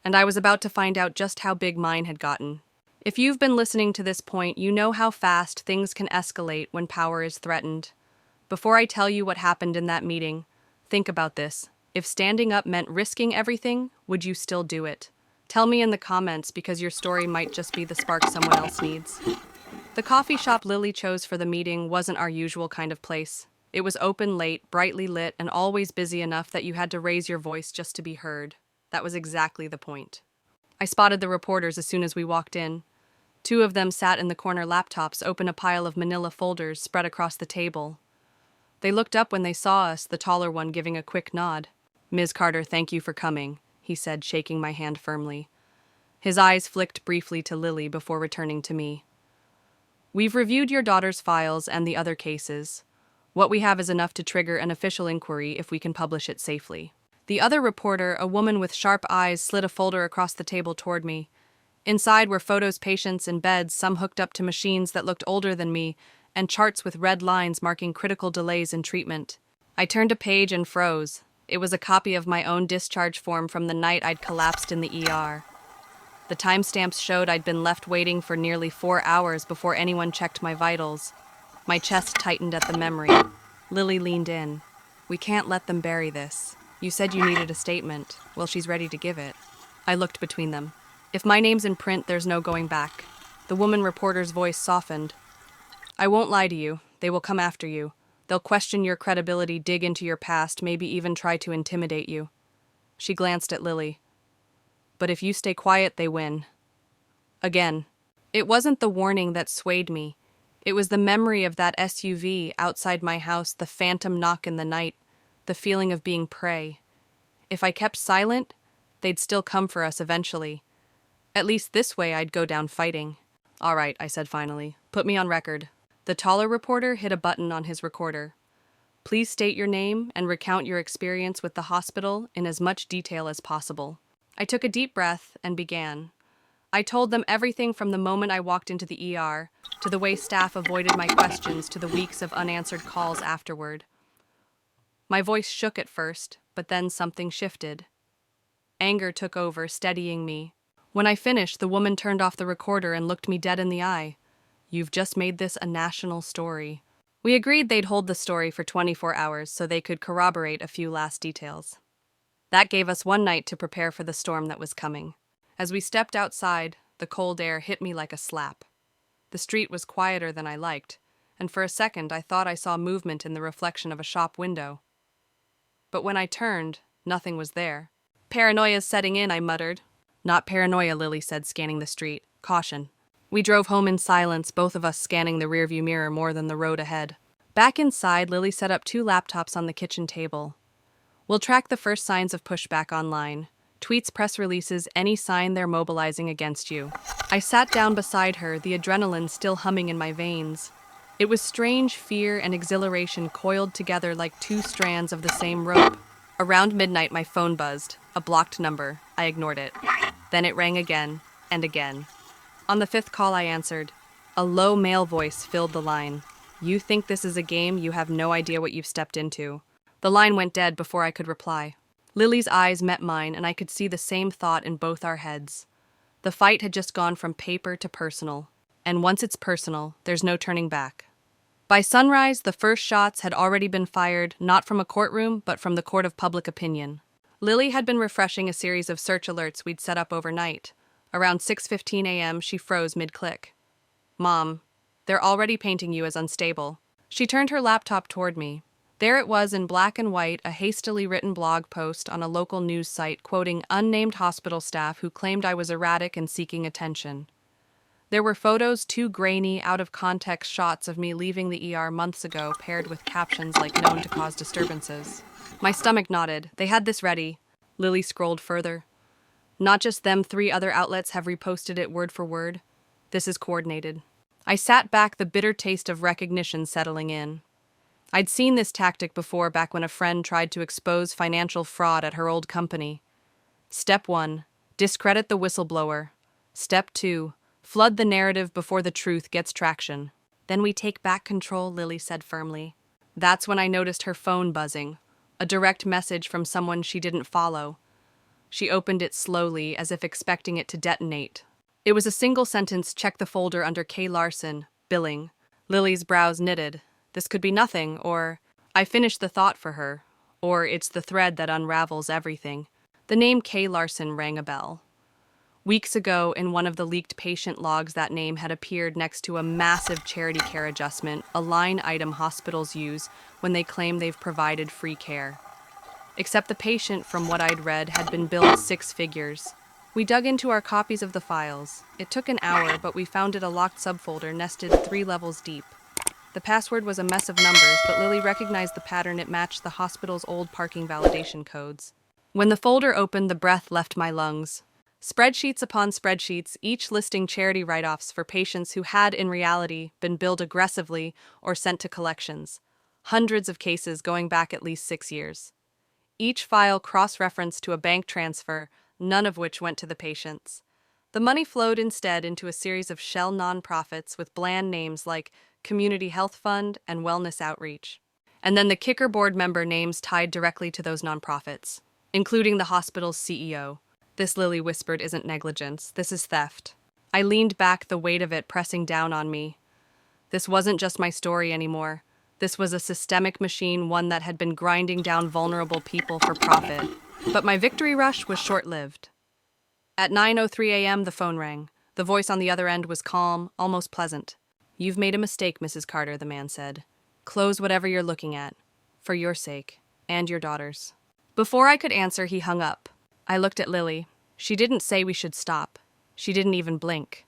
And I was about to find out just how big mine had gotten. If you've been listening to this point, you know how fast things can escalate when power is threatened. Before I tell you what happened in that meeting, think about this. If standing up meant risking everything, would you still do it? Tell me in the comments, because your story might just be the spark someone else needs. The coffee shop Lily chose for the meeting wasn't our usual kind of place. It was open late, brightly lit, and always busy enough that you had to raise your voice just to be heard. That was exactly the point. I spotted the reporters as soon as we walked in. 2 of them sat in the corner, laptops open, a pile of manila folders spread across the table. They looked up when they saw us, the taller one giving a quick nod. "Ms. Carter, thank you for coming," he said, shaking my hand firmly. His eyes flicked briefly to Lily before returning to me. "We've reviewed your daughter's files and the other cases. What we have is enough to trigger an official inquiry if we can publish it safely." The other reporter, a woman with sharp eyes, slid a folder across the table toward me. Inside were photos, patients, and beds, some hooked up to machines that looked older than me, and charts with red lines marking critical delays in treatment. I turned a page and froze. It was a copy of my own discharge form from the night I'd collapsed in the ER. The timestamps showed I'd been left waiting for nearly 4 hours before anyone checked my vitals. My chest tightened at the memory. Lily leaned in. "We can't let them bury this. You said you needed a statement. Well, she's ready to give it." I looked between them. "If my name's in print, there's no going back." The woman reporter's voice softened. "I won't lie to you. They will come after you. They'll question your credibility, dig into your past, maybe even try to intimidate you." She glanced at Lily. "But if you stay quiet, they win." Again. It wasn't the warning that swayed me. It was the memory of that SUV outside my house, the phantom knock in the night, the feeling of being prey. If I kept silent, they'd still come for us eventually. At least this way I'd go down fighting. "All right," I said finally. "Put me on record." The taller reporter hit a button on his recorder. "Please state your name and recount your experience with the hospital in as much detail as possible." I took a deep breath and began. I told them everything from the moment I walked into the ER, to the way staff avoided my questions, to the weeks of unanswered calls afterward. My voice shook at first, but then something shifted. Anger took over, steadying me. When I finished, the woman turned off the recorder and looked me dead in the eye. "You've just made this a national story." We agreed they'd hold the story for 24 hours so they could corroborate a few last details. That gave us one night to prepare for the storm that was coming. As we stepped outside, the cold air hit me like a slap. The street was quieter than I liked, and for a second I thought I saw movement in the reflection of a shop window. But when I turned, nothing was there. "Paranoia's setting in," I muttered. "Not paranoia," Lily said, scanning the street. "Caution." We drove home in silence, both of us scanning the rearview mirror more than the road ahead. Back inside, Lily set up 2 laptops on the kitchen table. "We'll track the first signs of pushback online. Tweets, press releases, any sign they're mobilizing against you." I sat down beside her, the adrenaline still humming in my veins. It was strange fear and exhilaration coiled together like 2 strands of the same rope. Around midnight, my phone buzzed. A blocked number. I ignored it. Then it rang again and again. On the 5th call, I answered. A low male voice filled the line. "You think this is a game? You have no idea what you've stepped into." The line went dead before I could reply. Lily's eyes met mine, and I could see the same thought in both our heads. The fight had just gone from paper to personal, and once it's personal, there's no turning back. By sunrise, the first shots had already been fired, not from a courtroom, but from the court of public opinion. Lily had been refreshing a series of search alerts we'd set up overnight. Around 6:15 a.m., she froze mid-click. "Mom, they're already painting you as unstable." She turned her laptop toward me. There it was in black and white, a hastily written blog post on a local news site quoting unnamed hospital staff who claimed I was erratic and seeking attention. There were photos, 2 grainy, out-of-context shots of me leaving the ER months ago, paired with captions like "known to cause disturbances." My stomach knotted. They had this ready. Lily scrolled further. "Not just them, 3 other outlets have reposted it word for word. This is coordinated." I sat back, the bitter taste of recognition settling in. I'd seen this tactic before, back when a friend tried to expose financial fraud at her old company. Step 1, discredit the whistleblower. Step 2, flood the narrative before the truth gets traction. "Then we take back control," Lily said firmly. That's when I noticed her phone buzzing, a direct message from someone she didn't follow. She opened it slowly, as if expecting it to detonate. It was a single sentence: "Check the folder under K. Larson, billing." Lily's brows knitted. This could be nothing, or I finished the thought for her, or it's the thread that unravels everything. The name K. Larson rang a bell. Weeks ago, in one of the leaked patient logs, that name had appeared next to a massive charity care adjustment, a line item hospitals use when they claim they've provided free care. Except the patient, from what I'd read, had been billed 6 figures. We dug into our copies of the files. It took an hour, but we found it a locked subfolder nested 3 levels deep. The password was a mess of numbers, but Lily recognized the pattern. It matched the hospital's old parking validation codes. When the folder opened, the breath left my lungs. Spreadsheets upon spreadsheets, each listing charity write-offs for patients who had, in reality, been billed aggressively or sent to collections. Hundreds of cases going back at least 6 years. Each file cross-referenced to a bank transfer, none of which went to the patients. The money flowed instead into a series of shell nonprofits with bland names like Community Health Fund and Wellness Outreach. And then the kicker: board member names tied directly to those nonprofits, including the hospital's CEO. "This," Lily whispered, "isn't negligence. This is theft." I leaned back, the weight of it pressing down on me. This wasn't just my story anymore. This was a systemic machine, one that had been grinding down vulnerable people for profit. But my victory rush was short-lived. At 9:03 a.m., the phone rang. The voice on the other end was calm, almost pleasant. "You've made a mistake, Mrs. Carter," the man said. "Close whatever you're looking at. For your sake. And your daughter's." Before I could answer, he hung up. I looked at Lily. She didn't say we should stop. She didn't even blink.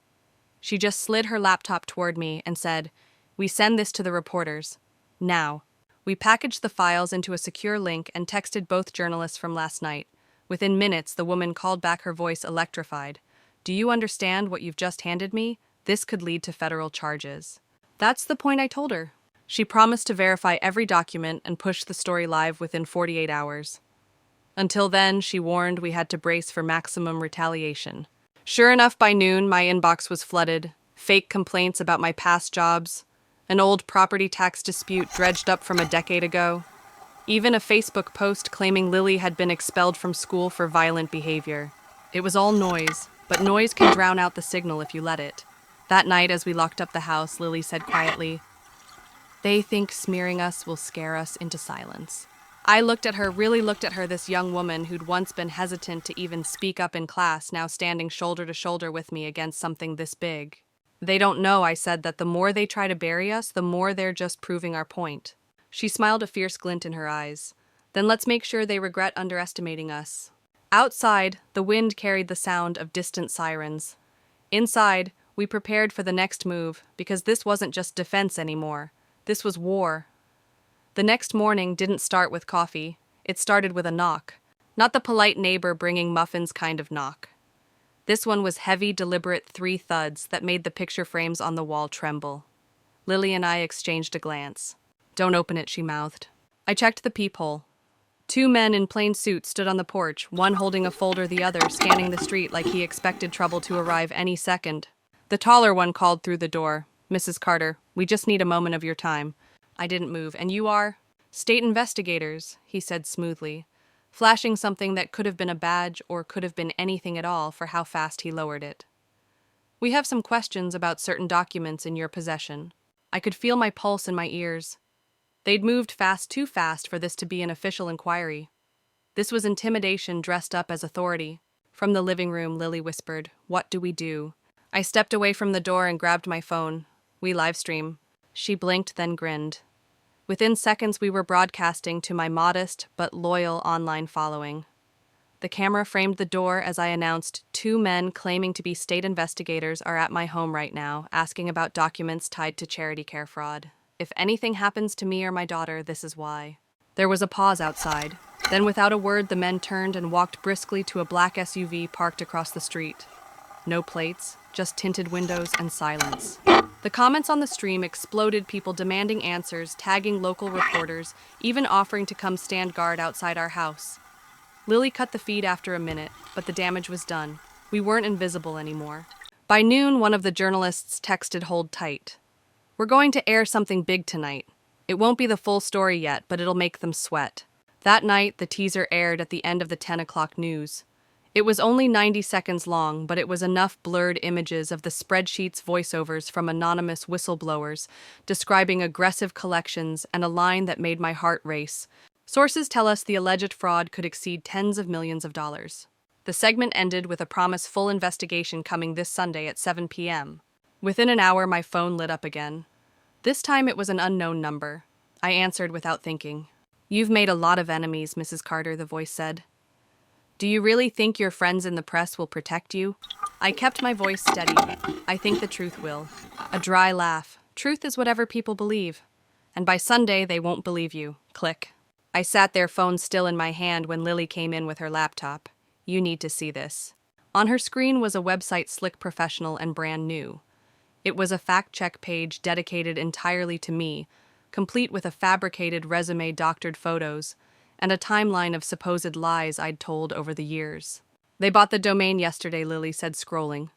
She just slid her laptop toward me and said, We send this to the reporters. Now. We packaged the files into a secure link and texted both journalists from last night. Within minutes, the woman called back, her voice electrified. Do you understand what you've just handed me? This could lead to federal charges. That's the point, I told her. She promised to verify every document and push the story live within 48 hours. Until then, she warned, we had to brace for maximum retaliation. Sure enough, by noon, my inbox was flooded. Fake complaints about my past jobs, an old property tax dispute dredged up from a decade ago, even a Facebook post claiming Lily had been expelled from school for violent behavior. It was all noise, but noise can drown out the signal if you let it. That night, as we locked up the house, Lily said quietly, "They think smearing us will scare us into silence." I really looked at her, this young woman who'd once been hesitant to even speak up in class, now standing shoulder to shoulder with me against something this big. They don't know, I said, that the more they try to bury us, the more they're just proving our point. She smiled, a fierce glint in her eyes. Then let's make sure they regret underestimating us. Outside, the wind carried the sound of distant sirens. Inside, we prepared for the next move, because this wasn't just defense anymore. This was war. The next morning didn't start with coffee. It started with a knock. Not the polite neighbor bringing muffins kind of knock. This one was heavy, deliberate 3 thuds that made the picture frames on the wall tremble. Lily and I exchanged a glance. "Don't open it," she mouthed. I checked the peephole. 2 men in plain suits stood on the porch, one holding a folder, the other scanning the street like he expected trouble to arrive any second. The taller one called through the door, "Mrs. Carter, we just need a moment of your time." I didn't move. "And you are?" "State investigators," he said smoothly, flashing something that could have been a badge or could have been anything at all for how fast he lowered it. "We have some questions about certain documents in your possession." I could feel my pulse in my ears. They'd moved fast, too fast for this to be an official inquiry. This was intimidation dressed up as authority. From the living room, Lily whispered, "What do we do?" I stepped away from the door and grabbed my phone. "We livestream." She blinked, then grinned. Within seconds, we were broadcasting to my modest but loyal online following. The camera framed the door as I announced, 2 men claiming to be state investigators are at my home right now, asking about documents tied to charity care fraud. If anything happens to me or my daughter, this is why. There was a pause outside. Then without a word, the men turned and walked briskly to a black SUV parked across the street. No plates, just tinted windows and silence. The comments on the stream exploded, people demanding answers, tagging local reporters, even offering to come stand guard outside our house. Lily cut the feed after a minute, but the damage was done. We weren't invisible anymore. By noon, one of the journalists texted, "Hold tight. We're going to air something big tonight. It won't be the full story yet, but it'll make them sweat." That night, the teaser aired at the end of the 10 o'clock news. It was only 90 seconds long, but it was enough blurred images of the spreadsheet's voiceovers from anonymous whistleblowers, describing aggressive collections and a line that made my heart race. Sources tell us the alleged fraud could exceed tens of millions of dollars. The segment ended with a promise full investigation coming this Sunday at 7 p.m. Within an hour, my phone lit up again. This time it was an unknown number. I answered without thinking. "You've made a lot of enemies, Mrs. Carter," the voice said. "Do you really think your friends in the press will protect you?" I kept my voice steady. "I think the truth will." A dry laugh. "Truth is whatever people believe. And by Sunday, they won't believe you." Click. I sat there, phone still in my hand, when Lily came in with her laptop. "You need to see this." On her screen was a website slick, professional, and brand new. It was a fact-check page dedicated entirely to me, complete with a fabricated resume, doctored photos, and a timeline of supposed lies I'd told over the years. "They bought the domain yesterday," Lily said, scrolling.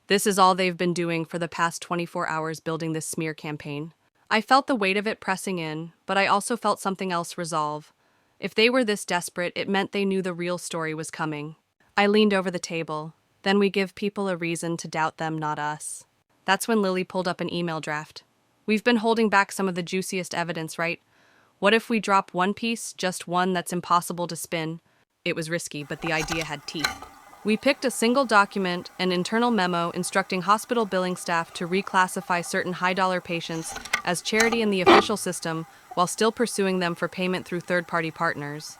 "This is all they've been doing for the past 24 hours, building this smear campaign." I felt the weight of it pressing in, but I also felt something else resolve. If they were this desperate, it meant they knew the real story was coming. I leaned over the table. "Then we give people a reason to doubt them, not us." That's when Lily pulled up an email draft. "We've been holding back some of the juiciest evidence, right? What if we drop one piece, just one that's impossible to spin?" It was risky, but the idea had teeth. We picked a single document, an internal memo instructing hospital billing staff to reclassify certain high-dollar patients as charity in the official system while still pursuing them for payment through third-party partners.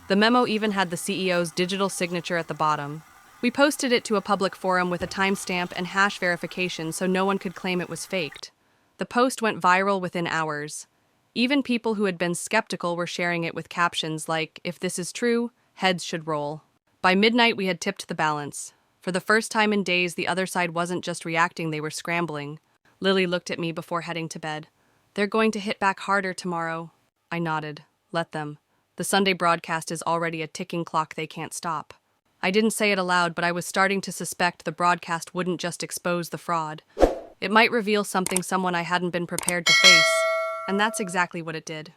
The memo even had the CEO's digital signature at the bottom. We posted it to a public forum with a timestamp and hash verification so no one could claim it was faked. The post went viral within hours. Even people who had been skeptical were sharing it with captions like, "If this is true, heads should roll." By midnight, we had tipped the balance. For the first time in days, the other side wasn't just reacting, they were scrambling. Lily looked at me before heading to bed. "They're going to hit back harder tomorrow." I nodded. Let them. The Sunday broadcast is already a ticking clock they can't stop. I didn't say it aloud, but I was starting to suspect the broadcast wouldn't just expose the fraud. It might reveal someone I hadn't been prepared to face. And that's exactly what it did.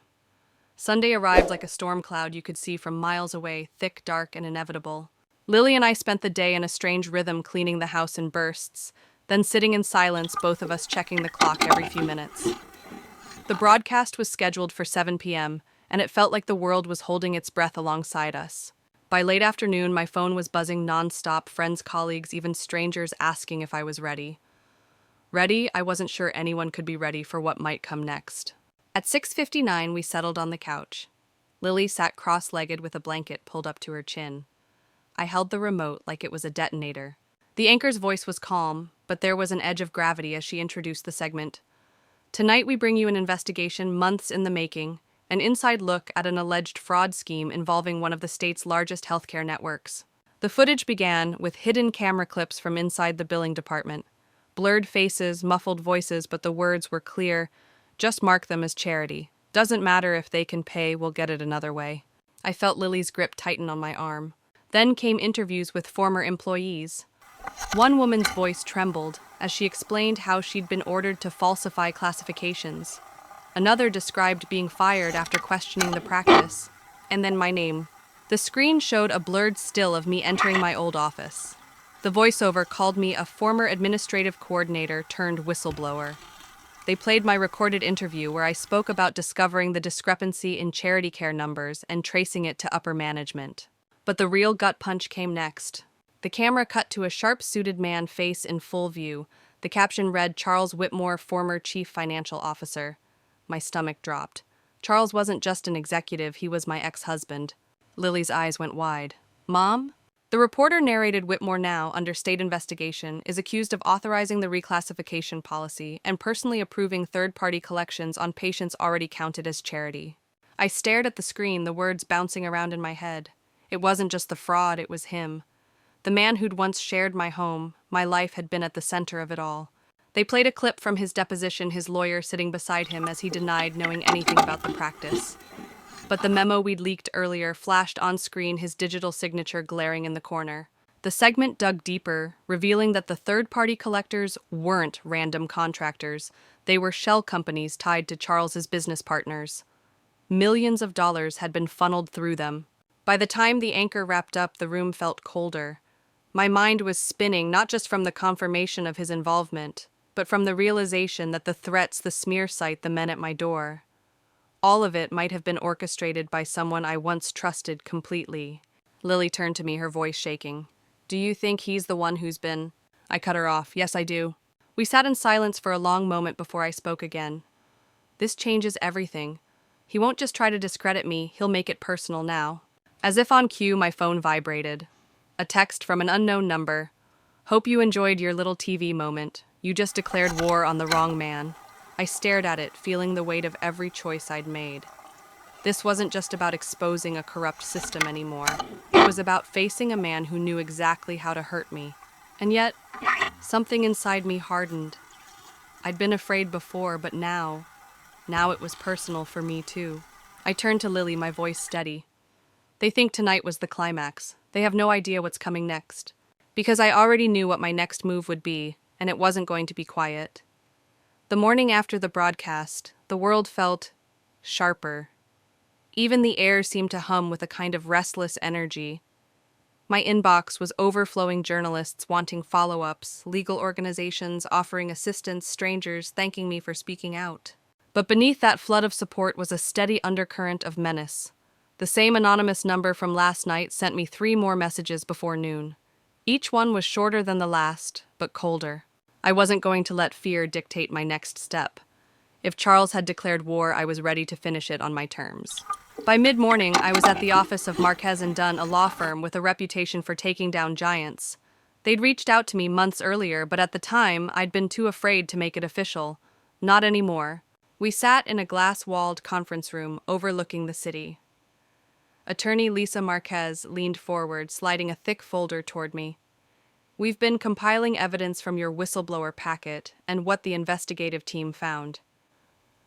Sunday arrived like a storm cloud you could see from miles away, thick, dark, and inevitable. Lily and I spent the day in a strange rhythm, cleaning the house in bursts, then sitting in silence, both of us checking the clock every few minutes. The broadcast was scheduled for 7 p.m., and it felt like the world was holding its breath alongside us. By late afternoon, my phone was buzzing nonstop, friends, colleagues, even strangers asking if I was ready. Ready? I wasn't sure anyone could be ready for what might come next. At 6:59, we settled on the couch. Lily sat cross-legged with a blanket pulled up to her chin. I held the remote like it was a detonator. The anchor's voice was calm, but there was an edge of gravity as she introduced the segment. "Tonight we bring you an investigation months in the making, an inside look at an alleged fraud scheme involving one of the state's largest healthcare networks." The footage began with hidden camera clips from inside the billing department. Blurred faces, muffled voices, but the words were clear. "Just mark them as charity. Doesn't matter if they can pay, we'll get it another way." I felt Lily's grip tighten on my arm. Then came interviews with former employees. One woman's voice trembled as she explained how she'd been ordered to falsify classifications. Another described being fired after questioning the practice. And then my name. The screen showed a blurred still of me entering my old office. The voiceover called me a former administrative coordinator turned whistleblower. They played my recorded interview where I spoke about discovering the discrepancy in charity care numbers and tracing it to upper management. But the real gut punch came next. The camera cut to a sharp-suited man face in full view. The caption read, "Charles Whitmore, former chief financial officer." My stomach dropped. Charles wasn't just an executive, he was my ex-husband. Lily's eyes went wide. "Mom?" The reporter narrated Whitmore, now under state investigation, is accused of authorizing the reclassification policy and personally approving third-party collections on patients already counted as charity. I stared at the screen, the words bouncing around in my head. It wasn't just the fraud, it was him. The man who'd once shared my home, my life, had been at the center of it all. They played a clip from his deposition, his lawyer sitting beside him as he denied knowing anything about the practice. But the memo we'd leaked earlier flashed on screen, his digital signature glaring in the corner. The segment dug deeper, revealing that the third-party collectors weren't random contractors. They were shell companies tied to Charles's business partners. Millions of dollars had been funneled through them. By the time the anchor wrapped up, the room felt colder. My mind was spinning, not just from the confirmation of his involvement, but from the realization that the threats, the smear site, the men at my door, all of it might have been orchestrated by someone I once trusted completely. Lily turned to me, her voice shaking. "Do you think he's the one who's been—" I cut her off. "Yes, I do." We sat in silence for a long moment before I spoke again. "This changes everything. He won't just try to discredit me, he'll make it personal now." As if on cue, my phone vibrated. A text from an unknown number. "Hope you enjoyed your little TV moment. You just declared war on the wrong man." I stared at it, feeling the weight of every choice I'd made. This wasn't just about exposing a corrupt system anymore. It was about facing a man who knew exactly how to hurt me. And yet, something inside me hardened. I'd been afraid before, but now it was personal for me too. I turned to Lily, my voice steady. "They think tonight was the climax. They have no idea what's coming next." Because I already knew what my next move would be, and it wasn't going to be quiet. The morning after the broadcast, the world felt sharper. Even the air seemed to hum with a kind of restless energy. My inbox was overflowing, journalists wanting follow-ups, legal organizations offering assistance, strangers thanking me for speaking out. But beneath that flood of support was a steady undercurrent of menace. The same anonymous number from last night sent me 3 more messages before noon. Each one was shorter than the last, but colder. I wasn't going to let fear dictate my next step. If Charles had declared war, I was ready to finish it on my terms. By mid-morning, I was at the office of Marquez & Dunn, a law firm with a reputation for taking down giants. They'd reached out to me months earlier, but at the time, I'd been too afraid to make it official. Not anymore. We sat in a glass-walled conference room overlooking the city. Attorney Lisa Marquez leaned forward, sliding a thick folder toward me. We've been compiling evidence from your whistleblower packet and what the investigative team found.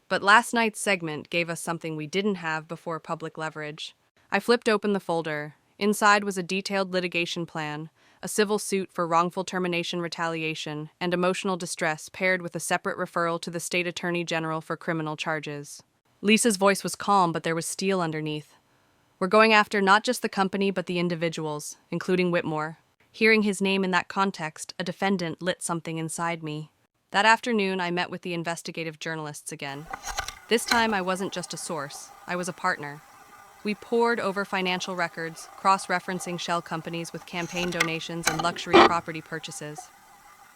But last night's segment gave us something we didn't have before public leverage. I flipped open the folder. Inside was a detailed litigation plan, a civil suit for wrongful termination retaliation, and emotional distress paired with a separate referral to the state attorney general for criminal charges. Lisa's voice was calm, but there was steel underneath. We're going after not just the company, but the individuals, including Whitmore. Hearing his name in that context, a defendant lit something inside me. That afternoon, I met with the investigative journalists again. This time, I wasn't just a source. I was a partner. We pored over financial records, cross-referencing shell companies with campaign donations and luxury property purchases.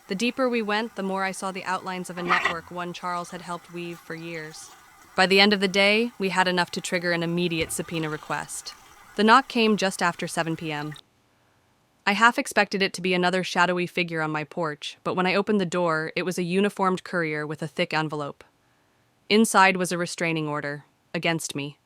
The deeper we went, the more I saw the outlines of a network one Charles had helped weave for years. By the end of the day, we had enough to trigger an immediate subpoena request. The knock came just after 7 p.m. I half expected it to be another shadowy figure on my porch, but when I opened the door, it was a uniformed courier with a thick envelope. Inside was a restraining order, against me,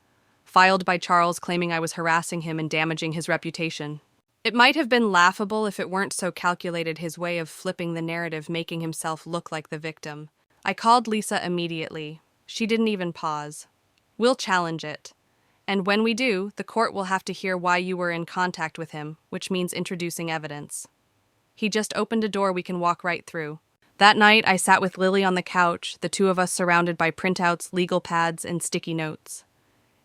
filed by Charles claiming I was harassing him and damaging his reputation. It might have been laughable if it weren't so calculated, his way of flipping the narrative, making himself look like the victim. I called Lisa immediately. She didn't even pause. We'll challenge it. And when we do, the court will have to hear why you were in contact with him, which means introducing evidence. He just opened a door we can walk right through. That night, I sat with Lily on the couch, the two of us surrounded by printouts, legal pads, and sticky notes.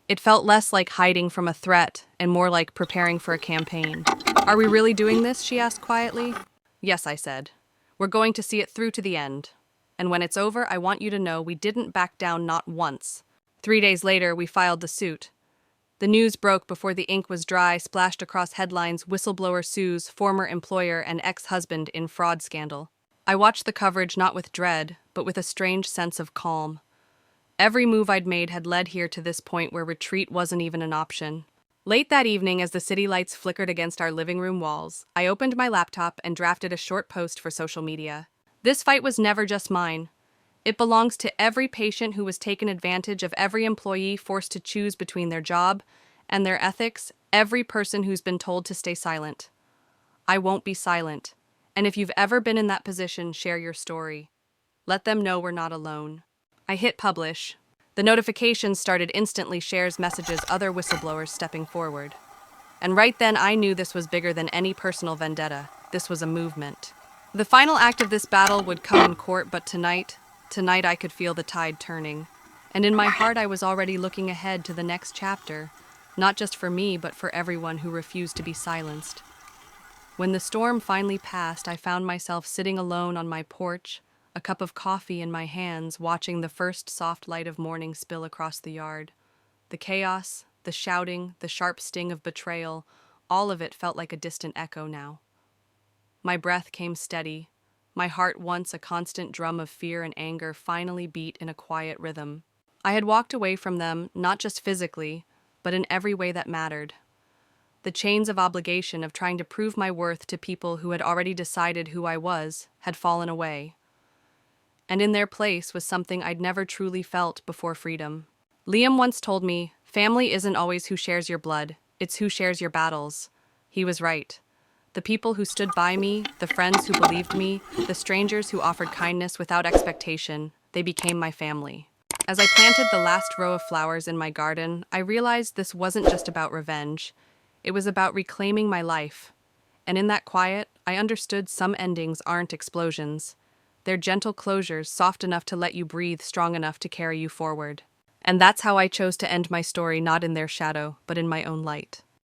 It felt less like hiding from a threat and more like preparing for a campaign. Are we really doing this? She asked quietly. Yes, I said. We're going to see it through to the end. And when it's over, I want you to know we didn't back down, not once. 3 days later, we filed the suit. The news broke before the ink was dry, splashed across headlines: whistleblower sues former employer and ex-husband in fraud scandal. I watched the coverage not with dread, but with a strange sense of calm. Every move I'd made had led here to this point where retreat wasn't even an option. Late that evening, as the city lights flickered against our living room walls, I opened my laptop and drafted a short post for social media. This fight was never just mine. It belongs to every patient who was taken advantage of, every employee forced to choose between their job and their ethics, every person who's been told to stay silent. I won't be silent. And if you've ever been in that position, share your story. Let them know we're not alone. I hit publish. The notifications started instantly, shares, messages, other whistleblowers stepping forward. And right then I knew this was bigger than any personal vendetta. This was a movement. The final act of this battle would come in court, but tonight I could feel the tide turning. And in my heart I was already looking ahead to the next chapter, not just for me, but for everyone who refused to be silenced. When the storm finally passed, I found myself sitting alone on my porch, a cup of coffee in my hands, watching the first soft light of morning spill across the yard. The chaos, the shouting, the sharp sting of betrayal, all of it felt like a distant echo now. My breath came steady. My heart, once a constant drum of fear and anger, finally beat in a quiet rhythm. I had walked away from them, not just physically, but in every way that mattered. The chains of obligation of trying to prove my worth to people who had already decided who I was had fallen away. And in their place was something I'd never truly felt before: freedom. Liam once told me, family isn't always who shares your blood, it's who shares your battles. He was right. The people who stood by me, the friends who believed me, the strangers who offered kindness without expectation, they became my family. As I planted the last row of flowers in my garden, I realized this wasn't just about revenge. It was about reclaiming my life. And in that quiet, I understood some endings aren't explosions. They're gentle closures, soft enough to let you breathe, strong enough to carry you forward. And that's how I chose to end my story, not in their shadow, but in my own light.